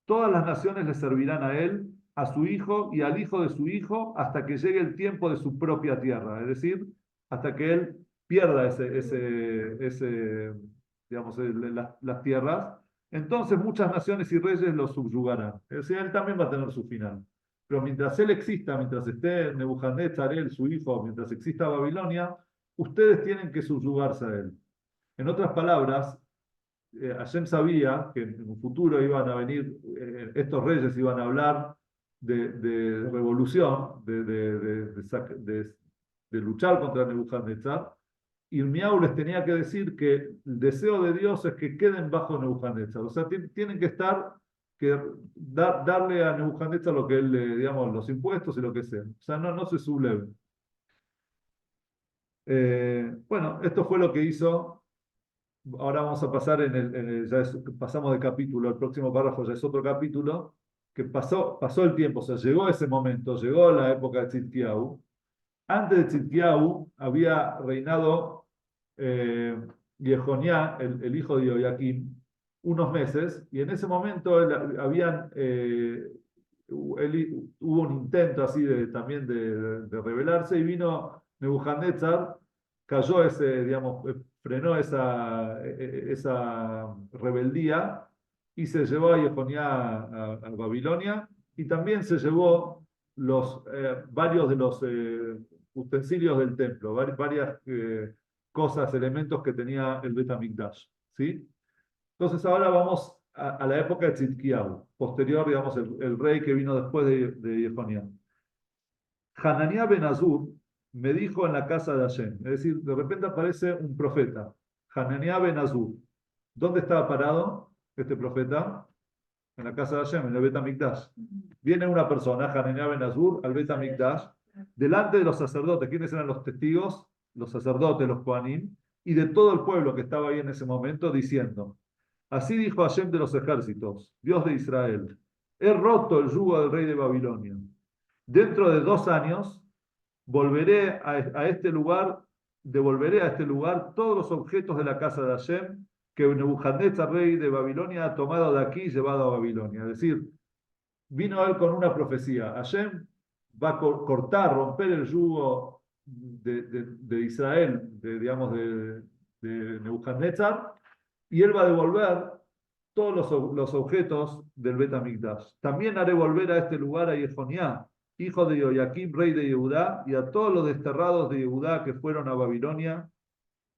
Todas las naciones le servirán a él, a su hijo y al hijo de su hijo, hasta que llegue el tiempo de su propia tierra. Es decir, hasta que él pierda digamos, las tierras. Entonces muchas naciones y reyes lo subyugarán. Es decir, él también va a tener su final. Pero mientras él exista, mientras esté Nebuchadnezzar, él, su hijo, mientras exista Babilonia, ustedes tienen que subyugarse a él. En otras palabras, Hashem sabía que en un futuro iban a venir, estos reyes iban a hablar de revolución, de luchar contra Nebuchadnezzar, y Irmiau les tenía que decir que el deseo de Dios es que queden bajo Nebuchadnezzar. O sea, tienen que darle a Nebuchadnezzar lo que él, digamos, los impuestos y lo que sea. O sea, no se subleven. Bueno, esto fue lo que hizo. Ahora vamos a pasar pasamos de capítulo, el próximo párrafo ya es otro capítulo, que pasó el tiempo, o sea, llegó ese momento, llegó la época de Tzidkiau. Antes de Tzidkiau había reinado Jejoniá, el hijo de Joaquín, unos meses, y en ese momento hubo un intento así también de rebelarse, y vino Nebuchadnezzar, cayó digamos, frenó esa rebeldía y se llevó a Jejoniá a Babilonia, y también se llevó varios de los utensilios del templo, varias cosas, elementos que tenía el Bet HaMikdash, ¿sí? Entonces ahora vamos a la época de Tzidkiyahu, posterior, digamos, el rey que vino después de Jejoniah. Hananiah ben Azur me dijo en la casa de Hashem, es decir, de repente aparece un profeta, Hananiah ben Azur. ¿Dónde estaba parado este profeta? En la casa de Hashem, en el Bet HaMikdash. Viene una persona, Hananiah ben Azur, al Bet HaMikdash, delante de los sacerdotes. ¿Quiénes eran los testigos? Los sacerdotes, los Kohanim, y de todo el pueblo que estaba ahí en ese momento, diciendo: así dijo Hashem de los ejércitos, Dios de Israel: he roto el yugo del rey de Babilonia. Dentro de 2 años volveré a este lugar, devolveré a este lugar todos los objetos de la casa de Hashem que Nebuchadnezzar, rey de Babilonia, ha tomado de aquí y llevado a Babilonia. Es decir, vino él con una profecía. Hashem va a cortar, romper el yugo de Israel, digamos, de Nebuchadnezzar, y él va a devolver todos los objetos del Bet HaMikdash. También haré volver a este lugar a Jejoniah, hijo de Joaquín, rey de Judá, y a todos los desterrados de Judá que fueron a Babilonia,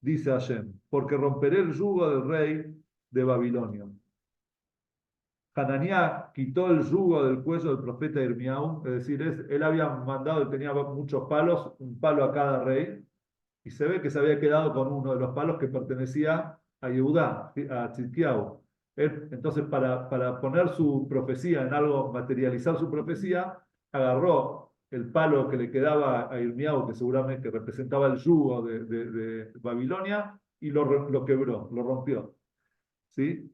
dice Hashem, porque romperé el yugo del rey de Babilonia. Hananiah quitó el yugo del cuello del profeta Irmiau, es decir, él había mandado, él tenía muchos palos, un palo a cada rey, y se ve que se había quedado con uno de los palos que pertenecía a Yehudá, a Tzidkiyahu. Entonces, para poner su profecía en algo, materializar su profecía, agarró el palo que le quedaba a Irmiau, que seguramente representaba el yugo de Babilonia, y lo quebró, lo rompió. ¿Sí?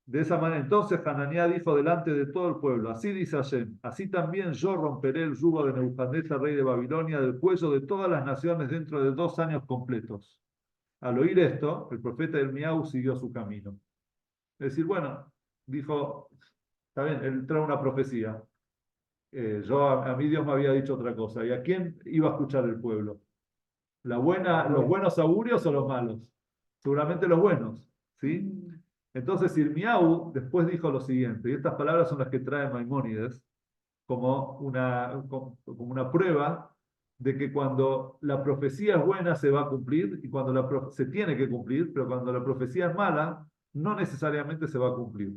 De esa manera, entonces Hananiah dijo delante de todo el pueblo: así dice Hashem, así también yo romperé el yugo de Nebuchadnezzar, rey de Babilonia, del cuello de todas las naciones dentro de 2 años completos. Al oír esto, el profeta Irmiau siguió su camino. Es decir, bueno, dijo, está bien, él trae una profecía. A mí Dios me había dicho otra cosa. ¿Y a quién iba a escuchar el pueblo? ¿Los buenos augurios o los malos? Seguramente los buenos, ¿sí? Entonces Irmiau después dijo lo siguiente, y estas palabras son las que trae Maimónides como una prueba de que cuando la profecía es buena se va a cumplir, y cuando se tiene que cumplir, pero cuando la profecía es mala, no necesariamente se va a cumplir.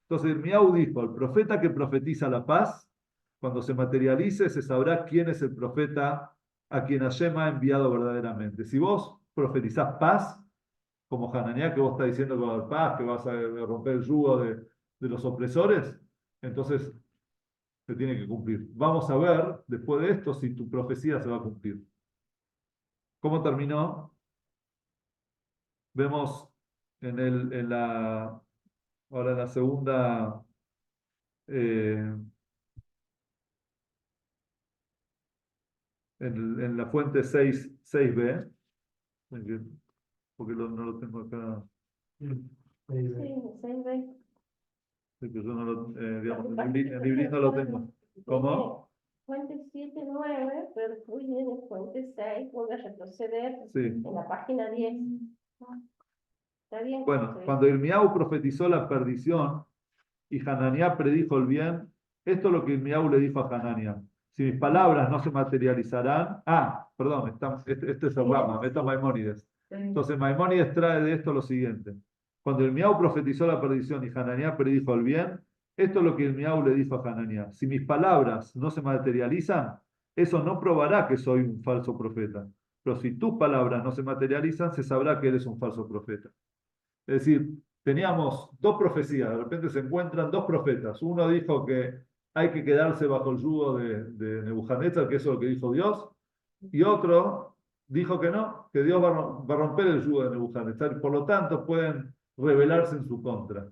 Entonces Irmiau dijo: el profeta que profetiza la paz, cuando se materialice, se sabrá quién es el profeta a quien Hashem ha enviado verdaderamente. Si vos profetizás paz, como Hananiah, que vos estás diciendo que va a haber paz, que vas a romper el yugo de los opresores, entonces se tiene que cumplir. Vamos a ver, después de esto, si tu profecía se va a cumplir. ¿Cómo terminó? Vemos ahora en la segunda, en la fuente 6b, porque no lo tengo acá. Sí, 6 veces. Que yo no digamos, en el librito no lo tengo. ¿Cómo? Fuente 7, 9, pero después viene fuente 6, vuelve a retroceder Sí. en la página 10. Está bien. Bueno, cuando Irmiau profetizó la perdición y Hananiah predijo el bien, esto es lo que Irmiau le dijo a Hananiah: si mis palabras no se materializarán, perdón, este es el Rama, esto es Maimónides. Entonces Maimónides trae de esto lo siguiente: cuando Irmiau profetizó la perdición y Hananiah predijo el bien, esto es lo que Irmiau le dijo a Hananiah: si mis palabras no se materializan, eso no probará que soy un falso profeta, pero si tus palabras no se materializan, se sabrá que eres un falso profeta. Es decir, teníamos 2 profecías, de repente se encuentran 2 profetas. Uno dijo que hay que quedarse bajo el yugo de Nebuchadnezzar, que eso es lo que dijo Dios, y otro dijo que no, que Dios va a romper el yugo de Nebuchadnezzar, y por lo tanto pueden rebelarse en su contra.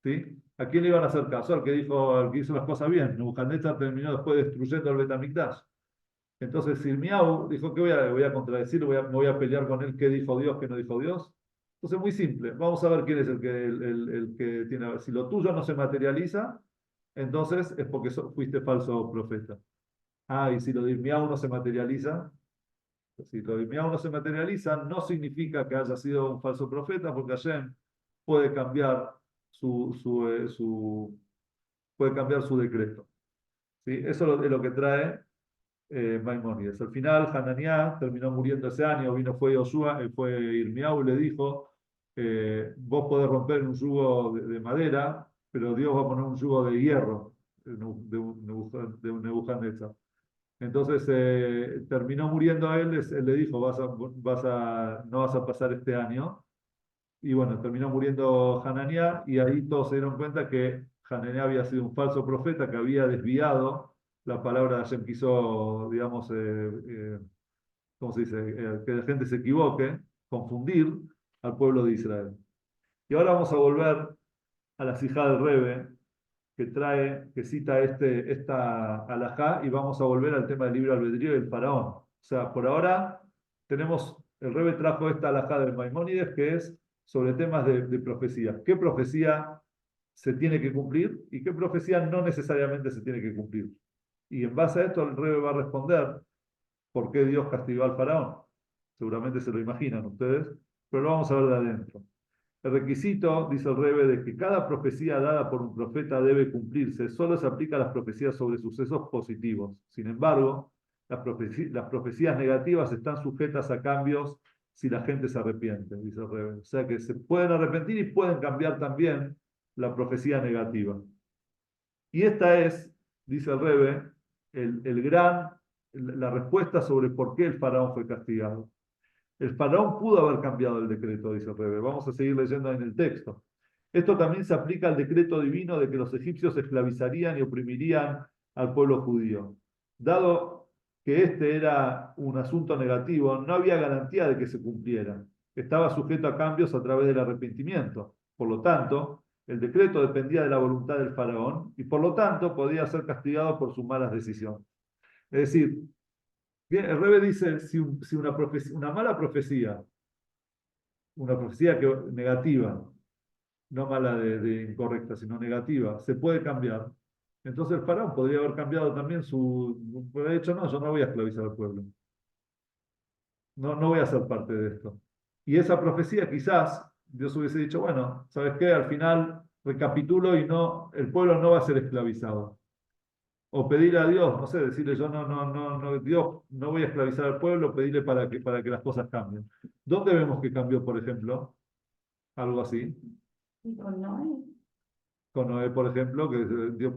¿Sí? ¿A quién le iban a hacer caso? Al que hizo las cosas bien. Nebuchadnezzar terminó después destruyendo el Bet HaMikdash. Entonces Irmiau dijo: que voy a contradecir, me voy a pelear con él, qué dijo Dios, qué no dijo Dios. Entonces, muy simple. Vamos a ver quién es el que tiene. Si lo tuyo no se materializa, entonces es porque fuiste falso profeta. Ah, y si lo de Irmiau no se materializa, si lo de Irmiau no se materializa, no significa que haya sido un falso profeta, porque Hashem puede cambiar puede cambiar su decreto. ¿Sí? Eso es lo que trae Maimónides. Al final, Hananiah terminó muriendo ese año, fue Josué, fue Irmiau y le dijo, vos podés romper un yugo de madera, pero Dios va a poner un yugo de hierro de un Nebuchadnezzar. Entonces terminó muriendo él, él le dijo, no vas a pasar este año. Y bueno, terminó muriendo Hananiah y ahí todos se dieron cuenta que Hananiah había sido un falso profeta que había desviado la palabra de Hashem, quiso, digamos, ¿cómo se dice? Que la gente se equivoque, confundir al pueblo de Israel. Y ahora vamos a volver a la sijá del Rebe, que cita esta alajá, y vamos a volver al tema del libre albedrío y el faraón. O sea, por ahora el Rebe trajo esta alajá del Maimónides, que es sobre temas de profecía. ¿Qué profecía se tiene que cumplir y qué profecía no necesariamente se tiene que cumplir? Y en base a esto el Rebe va a responder por qué Dios castigó al faraón. Seguramente se lo imaginan ustedes, pero lo vamos a ver de adentro. El requisito, dice el Rebe, de que cada profecía dada por un profeta debe cumplirse, solo se aplica a las profecías sobre sucesos positivos. Sin embargo, las profecías negativas están sujetas a cambios si la gente se arrepiente, dice el Rebe. O sea que se pueden arrepentir y pueden cambiar también la profecía negativa. Y esta es, dice el Rebe, la respuesta sobre por qué el faraón fue castigado. El faraón pudo haber cambiado el decreto, dice el Rebe. Vamos a seguir leyendo en el texto. Esto también se aplica al decreto divino de que los egipcios esclavizarían y oprimirían al pueblo judío. Dado que este era un asunto negativo, no había garantía de que se cumpliera. Estaba sujeto a cambios a través del arrepentimiento. Por lo tanto, el decreto dependía de la voluntad del faraón y por lo tanto podía ser castigado por sus malas decisiones. Es decir, bien, el Rebe dice, si una mala profecía, una profecía negativa, no mala de incorrecta, sino negativa, se puede cambiar, entonces el faraón podría haber cambiado también de hecho, no, yo no voy a esclavizar al pueblo, no voy a ser parte de esto. Y esa profecía quizás Dios hubiese dicho, bueno, ¿sabes qué? Al final recapitulo y no, el pueblo no va a ser esclavizado. O pedirle a Dios, no sé, decirle yo no, Dios, no voy a esclavizar al pueblo, pedirle para que las cosas cambien. ¿Dónde vemos que cambió, por ejemplo? Algo así. Y con Noé, Con Noé, por ejemplo, que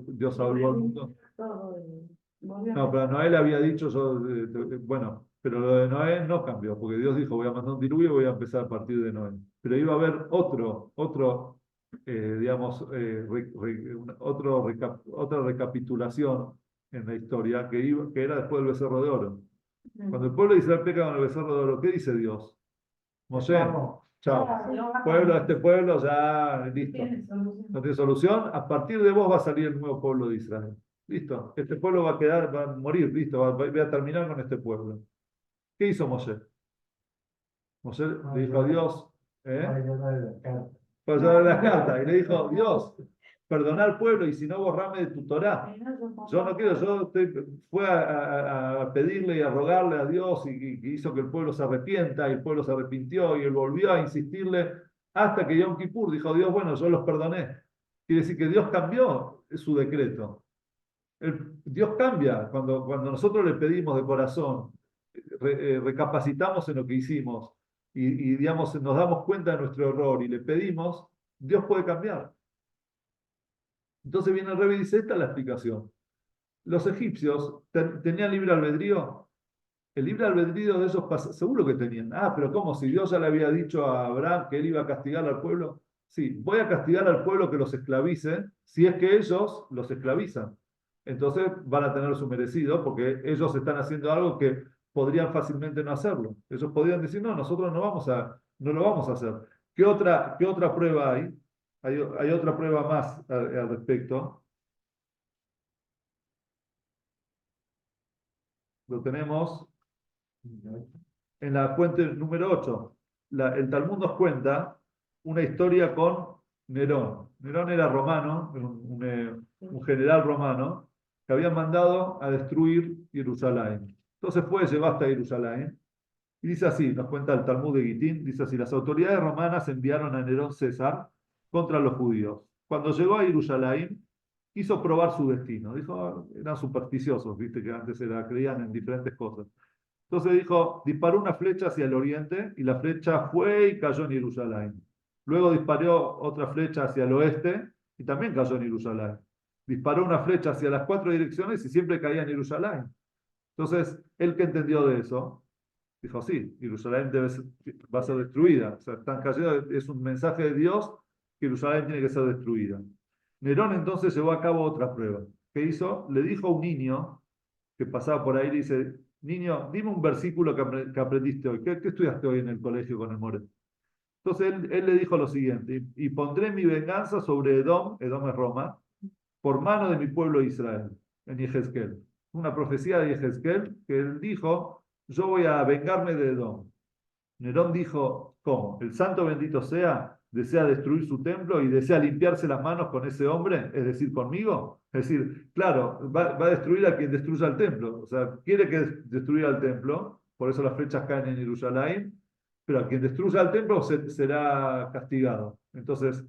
Dios salvó al mundo. todo, volvió a No, pero a Noé le había dicho, bueno, pero lo de Noé no cambió, porque Dios dijo, voy a mandar un diluvio y voy a empezar a partir de Noé. Pero iba a haber digamos, otra recapitulación en la historia que era después del becerro de oro. Cuando el pueblo de Israel peca con el becerro de oro, ¿qué dice Dios? Moshe, chao. Este pueblo ya, listo. No tiene solución. A partir de vos va a salir el nuevo pueblo de Israel. Listo. Este pueblo va a morir, listo. Voy a terminar con este pueblo. ¿Qué hizo Moshe? Moshe le dijo a Dios, para llevar las cartas. Y le dijo, Dios, perdoná al pueblo y si no, borrame de tu Torá. Yo no quiero, fue a pedirle y a rogarle a Dios y hizo que el pueblo se arrepienta y el pueblo se arrepintió y él volvió a insistirle hasta que Yom Kippur dijo, Dios, bueno, yo los perdoné. Quiere decir que Dios cambió su decreto. Dios cambia cuando nosotros le pedimos de corazón, recapacitamos en lo que hicimos y digamos, nos damos cuenta de nuestro error y le pedimos, Dios puede cambiar. Entonces viene el Rebbe y dice, esta es la explicación. Los egipcios tenían libre albedrío. El libre albedrío de ellos seguro que tenían. Ah, pero ¿cómo? Si Dios ya le había dicho a Abraham que él iba a castigar al pueblo. Sí, voy a castigar al pueblo que los esclavice si es que ellos los esclavizan. Entonces van a tener su merecido porque ellos están haciendo algo que podrían fácilmente no hacerlo. Ellos podrían decir, no, nosotros no lo vamos a hacer. ¿Qué otra prueba hay? Hay otra prueba más al respecto. Lo tenemos en la fuente número 8. el Talmud nos cuenta una historia con Nerón. Nerón era romano, un general romano, que había mandado a destruir Jerusalén. Entonces llegó hasta Jerusalén, y dice así, nos cuenta el Talmud de Gitín, dice así: las autoridades romanas enviaron a Nerón César contra los judíos. Cuando llegó a Jerusalén, quiso probar su destino. Dijo, eran supersticiosos, viste, que antes creían en diferentes cosas. Entonces dijo, disparó una flecha hacia el oriente, y la flecha fue y cayó en Jerusalén. Luego disparó otra flecha hacia el oeste, y también cayó en Jerusalén. Disparó una flecha hacia las 4 direcciones y siempre caía en Jerusalén. Entonces, él que entendió de eso, dijo, sí, Jerusalén va a ser destruida. O sea, están cayendo, es un mensaje de Dios, que Jerusalén tiene que ser destruida. Nerón entonces llevó a cabo otra prueba. ¿Qué hizo? Le dijo a un niño que pasaba por ahí, le dice, niño, dime un versículo que aprendiste hoy. ¿Qué estudiaste hoy en el colegio con el More? Entonces él le dijo lo siguiente: y pondré mi venganza sobre Edom, Edom es Roma, por mano de mi pueblo Israel, en Yehezkel. Una profecía de Yehezkel que él dijo, yo voy a vengarme de Edom. Nerón dijo, ¿cómo? El santo bendito sea, desea destruir su templo y desea limpiarse las manos con ese hombre, es decir, conmigo. Es decir, claro, va a destruir a quien destruya el templo. O sea, quiere que destruya el templo, por eso las flechas caen en Jerusalén, pero a quien destruya el templo será castigado. Entonces,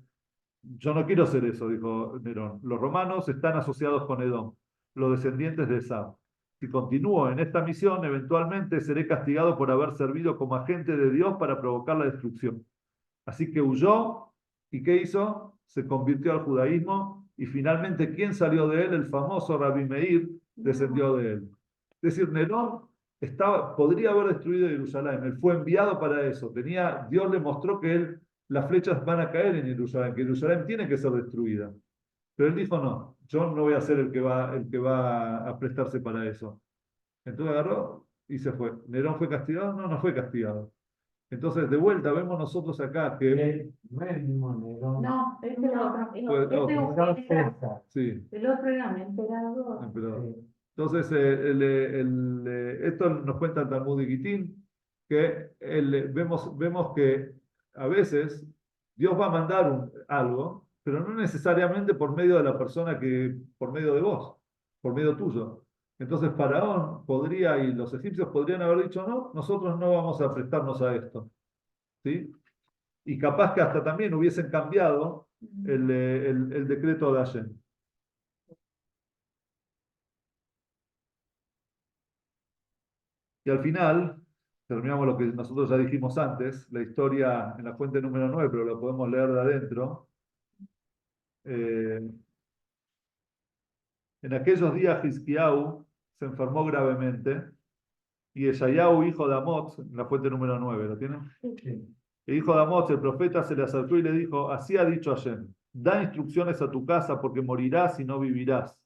yo no quiero hacer eso, dijo Nerón. Los romanos están asociados con Edom, los descendientes de Esau. Si continúo en esta misión, eventualmente seré castigado por haber servido como agente de Dios para provocar la destrucción. Así que huyó, ¿y qué hizo? Se convirtió al judaísmo, y finalmente, ¿quién salió de él? El famoso Rabbi Meir descendió de él. Es decir, Nerón podría haber destruido Jerusalén, él fue enviado para eso. Dios le mostró que las flechas van a caer en Jerusalén, que Jerusalén tiene que ser destruida. Pero él dijo, no, yo no voy a ser el que va a prestarse para eso. Entonces agarró y se fue. ¿Nerón fue castigado? No, no fue castigado. Entonces, de vuelta, vemos nosotros acá que... No es el mismo Nerón. No, este es otro. Fue Este otro. es un Nerón militar. César. Sí, El otro era un emperador. emperador. Sí. Entonces, esto nos cuenta el Talmud de Gitín, que vemos que a veces Dios va a mandar algo, pero no necesariamente por medio de la persona por medio de vos, por medio tuyo. Entonces Faraón y los egipcios podrían haber dicho, no, nosotros no vamos a prestarnos a esto. ¿Sí? Y capaz que hasta también hubiesen cambiado el decreto de Hashem. Y al final, terminamos lo que nosotros ya dijimos antes, la historia en la fuente número 9, pero lo podemos leer de adentro. En aquellos días Hizkiyahu se enfermó gravemente, y Eshayahu, hijo de Amoz, en la fuente número 9, ¿lo tienen? Sí. El hijo de Amoz, el profeta, se le acercó y le dijo, así ha dicho Hashem, da instrucciones a tu casa porque morirás y no vivirás.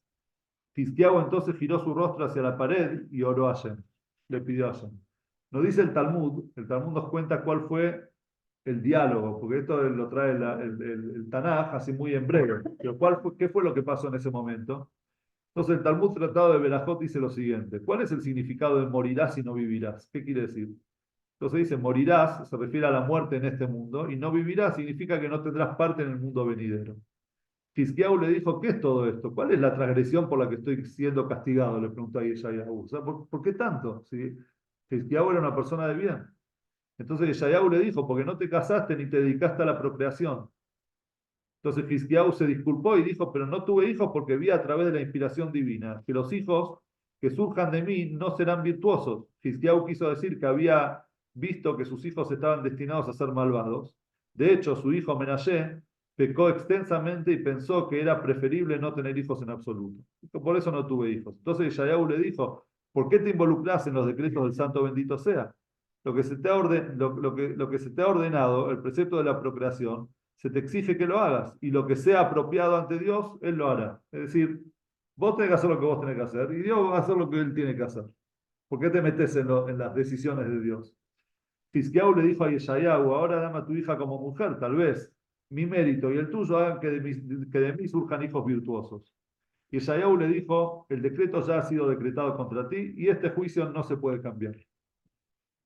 Hizkiyahu entonces giró su rostro hacia la pared y oró a Hashem, le pidió a Hashem. Nos dice el Talmud nos cuenta cuál fue el diálogo, porque esto lo trae el Tanaj así muy en breve. Pero ¿qué fue lo que pasó en ese momento? Entonces el Talmud Tratado de Berajot dice lo siguiente: ¿cuál es el significado de morirás y no vivirás? ¿Qué quiere decir? Entonces dice, morirás, se refiere a la muerte en este mundo, y no vivirás significa que no tendrás parte en el mundo venidero. Hizkiyahu le dijo, ¿qué es todo esto? ¿Cuál es la transgresión por la que estoy siendo castigado? Le preguntó a Yeshayahu. O sea, ¿por qué tanto? ¿Sí? Hizkiyahu era una persona de bien. Entonces Yeshayahu le dijo, porque no te casaste ni te dedicaste a la procreación. Entonces Hizkiyahu se disculpó y dijo, pero no tuve hijos porque vi a través de la inspiración divina que los hijos que surjan de mí no serán virtuosos. Hizkiyahu quiso decir que había visto que sus hijos estaban destinados a ser malvados. De hecho, su hijo Menashe pecó extensamente y pensó que era preferible no tener hijos en absoluto. Por eso no tuve hijos. Entonces Yeshayahu le dijo, ¿por qué te involucras en los decretos del santo bendito sea? Lo que se te ha ordenado, el precepto de la procreación, se te exige que lo hagas, y lo que sea apropiado ante Dios, Él lo hará. Es decir, vos tenés que hacer lo que vos tenés que hacer, y Dios va a hacer lo que Él tiene que hacer. ¿Por qué te metes en las decisiones de Dios? Hizkiyahu le dijo a Yeshayahu, ahora dame a tu hija como mujer, tal vez mi mérito y el tuyo hagan que de mí surjan hijos virtuosos. Y Yeshayahu le dijo, el decreto ya ha sido decretado contra ti, y este juicio no se puede cambiar.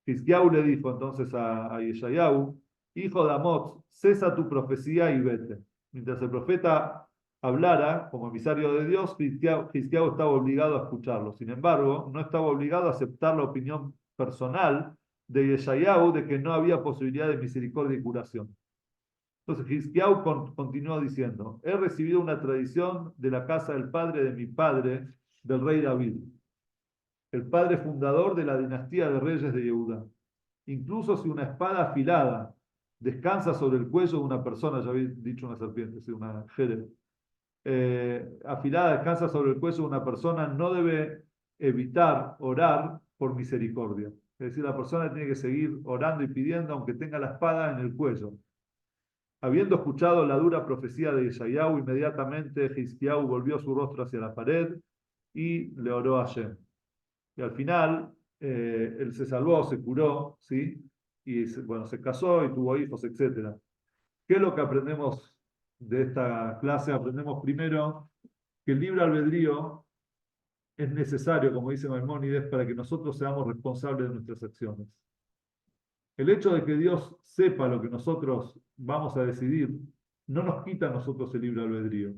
Hizkiyahu le dijo entonces a Yeshayahu, hijo de Amoz, cesa tu profecía y vete. Mientras el profeta hablara como emisario de Dios, Hizkiyahu estaba obligado a escucharlo. Sin embargo, no estaba obligado a aceptar la opinión personal de Yeshayahu de que no había posibilidad de misericordia y curación. Entonces Hizkiyahu continuó diciendo, he recibido una tradición de la casa del padre de mi padre, del rey David, el padre fundador de la dinastía de reyes de Yehudá. Incluso si una espada afilada descansa sobre el cuello de una persona, ya había dicho una serpiente, sí, una jerez, afilada descansa sobre el cuello de una persona, no debe evitar orar por misericordia. Es decir, la persona tiene que seguir orando y pidiendo aunque tenga la espada en el cuello. Habiendo escuchado la dura profecía de Yeshayahu, inmediatamente Hizkiyahu volvió su rostro hacia la pared y le oró a Hashem. Y al final, él se salvó, se curó, ¿sí? Y bueno, se casó y tuvo hijos, etc. ¿Qué es lo que aprendemos de esta clase? Aprendemos primero que el libre albedrío es necesario, como dice Maimónides, para que nosotros seamos responsables de nuestras acciones. El hecho de que Dios sepa lo que nosotros vamos a decidir no nos quita a nosotros el libre albedrío.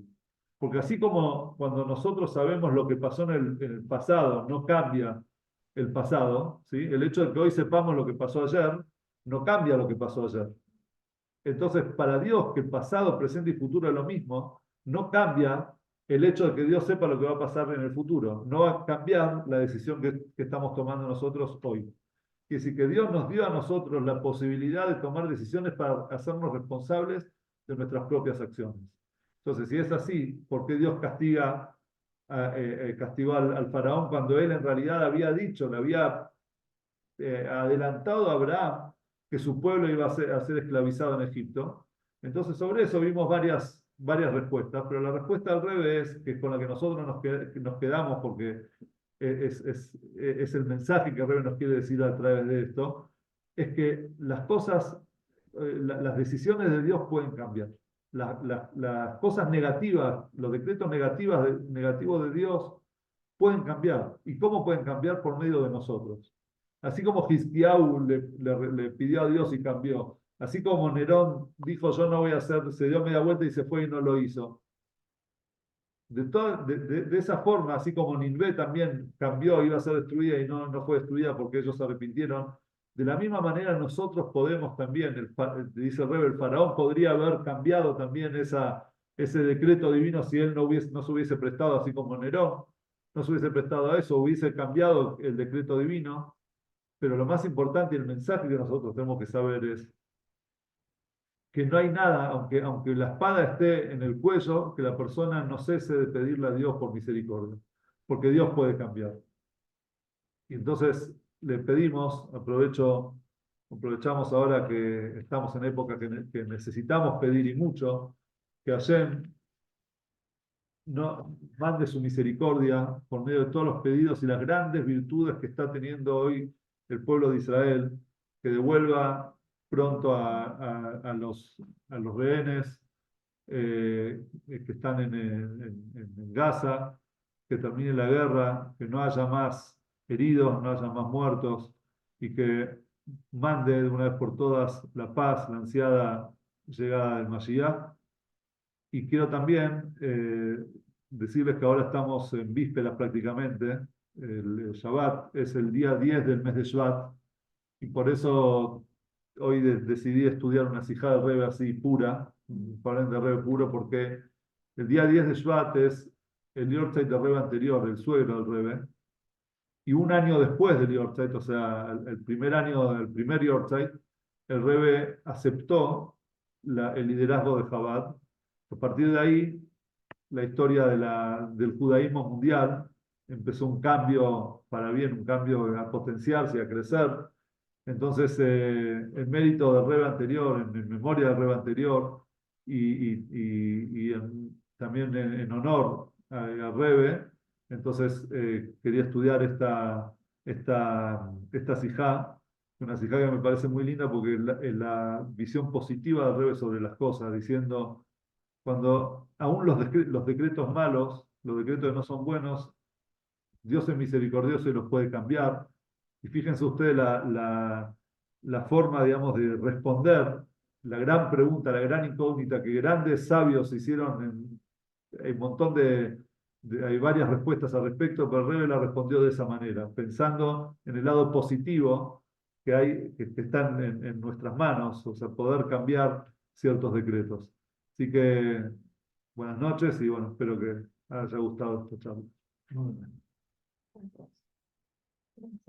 Porque así como cuando nosotros sabemos lo que pasó en el pasado, no cambia el pasado, ¿sí? El hecho de que hoy sepamos lo que pasó ayer, no cambia lo que pasó ayer. Entonces, para Dios, que el pasado, presente y futuro es lo mismo, no cambia el hecho de que Dios sepa lo que va a pasar en el futuro. No va a cambiar la decisión que estamos tomando nosotros hoy. Quiere decir que Dios nos dio a nosotros la posibilidad de tomar decisiones para hacernos responsables de nuestras propias acciones. Entonces, si es así, ¿por qué Dios castigó al faraón cuando él en realidad había dicho, le había adelantado a Abraham que su pueblo iba a ser esclavizado en Egipto? Entonces, sobre eso vimos varias respuestas, pero la respuesta al revés, que es con la que nosotros nos quedamos, porque es el mensaje que Rebbe nos quiere decir a través de esto, es que las cosas, las decisiones de Dios pueden cambiar. Las cosas negativas, los decretos negativos de Dios pueden cambiar. ¿Y cómo pueden cambiar? Por medio de nosotros. Así como Hizkiyahu le pidió a Dios y cambió. Así como Nerón dijo, yo no voy a hacer, se dio media vuelta y se fue y no lo hizo. De esa forma, así como Ninvé también cambió, iba a ser destruida y no fue destruida porque ellos se arrepintieron, de la misma manera nosotros podemos también, dice el Rebbe, el faraón podría haber cambiado también ese decreto divino si él no se hubiese prestado, así como Nerón no se hubiese prestado a eso, hubiese cambiado el decreto divino, pero lo más importante y el mensaje que nosotros tenemos que saber es que no hay nada, aunque la espada esté en el cuello, que la persona no cese de pedirle a Dios por misericordia, porque Dios puede cambiar. Y entonces le pedimos, aprovechamos ahora que estamos en época que necesitamos pedir y mucho, que Hashem no mande su misericordia por medio de todos los pedidos y las grandes virtudes que está teniendo hoy el pueblo de Israel, que devuelva pronto a los rehenes que están en Gaza, que termine la guerra, que no haya más heridos, no haya más muertos, y que mande de una vez por todas la paz, la ansiada llegada del Mashiach. Y quiero también decirles que ahora estamos en vísperas prácticamente. El Shabbat es el día 10 del mes de Shabbat, y por eso hoy decidí estudiar una sijá de Rebbe así pura, un parente de Rebbe puro, porque el día 10 de Shvat es el Yortzeit del Rebbe anterior, el suegro del Rebbe, y un año después del Yortzeit, o sea, el primer año del primer Yortzeit, el Rebbe aceptó el liderazgo de Chabad. A partir de ahí, la historia del judaísmo mundial empezó un cambio para bien, un cambio a potenciarse y a crecer. Entonces, en mérito del Rebbe anterior, en memoria del Rebbe anterior, y también en honor al Rebbe, entonces quería estudiar esta sijá, una sijá que me parece muy linda porque es la visión positiva del Rebbe sobre las cosas, diciendo, cuando aún los decretos malos, los decretos que no son buenos, Dios es misericordioso y los puede cambiar. Y fíjense ustedes la forma, digamos, de responder la gran pregunta, la gran incógnita que grandes sabios hicieron. Hay un montón hay varias respuestas al respecto, pero Rebbe la respondió de esa manera, pensando en el lado positivo que están en nuestras manos, o sea, poder cambiar ciertos decretos. Así que buenas noches y bueno, espero que haya gustado esta charla. Muy bien. Entonces,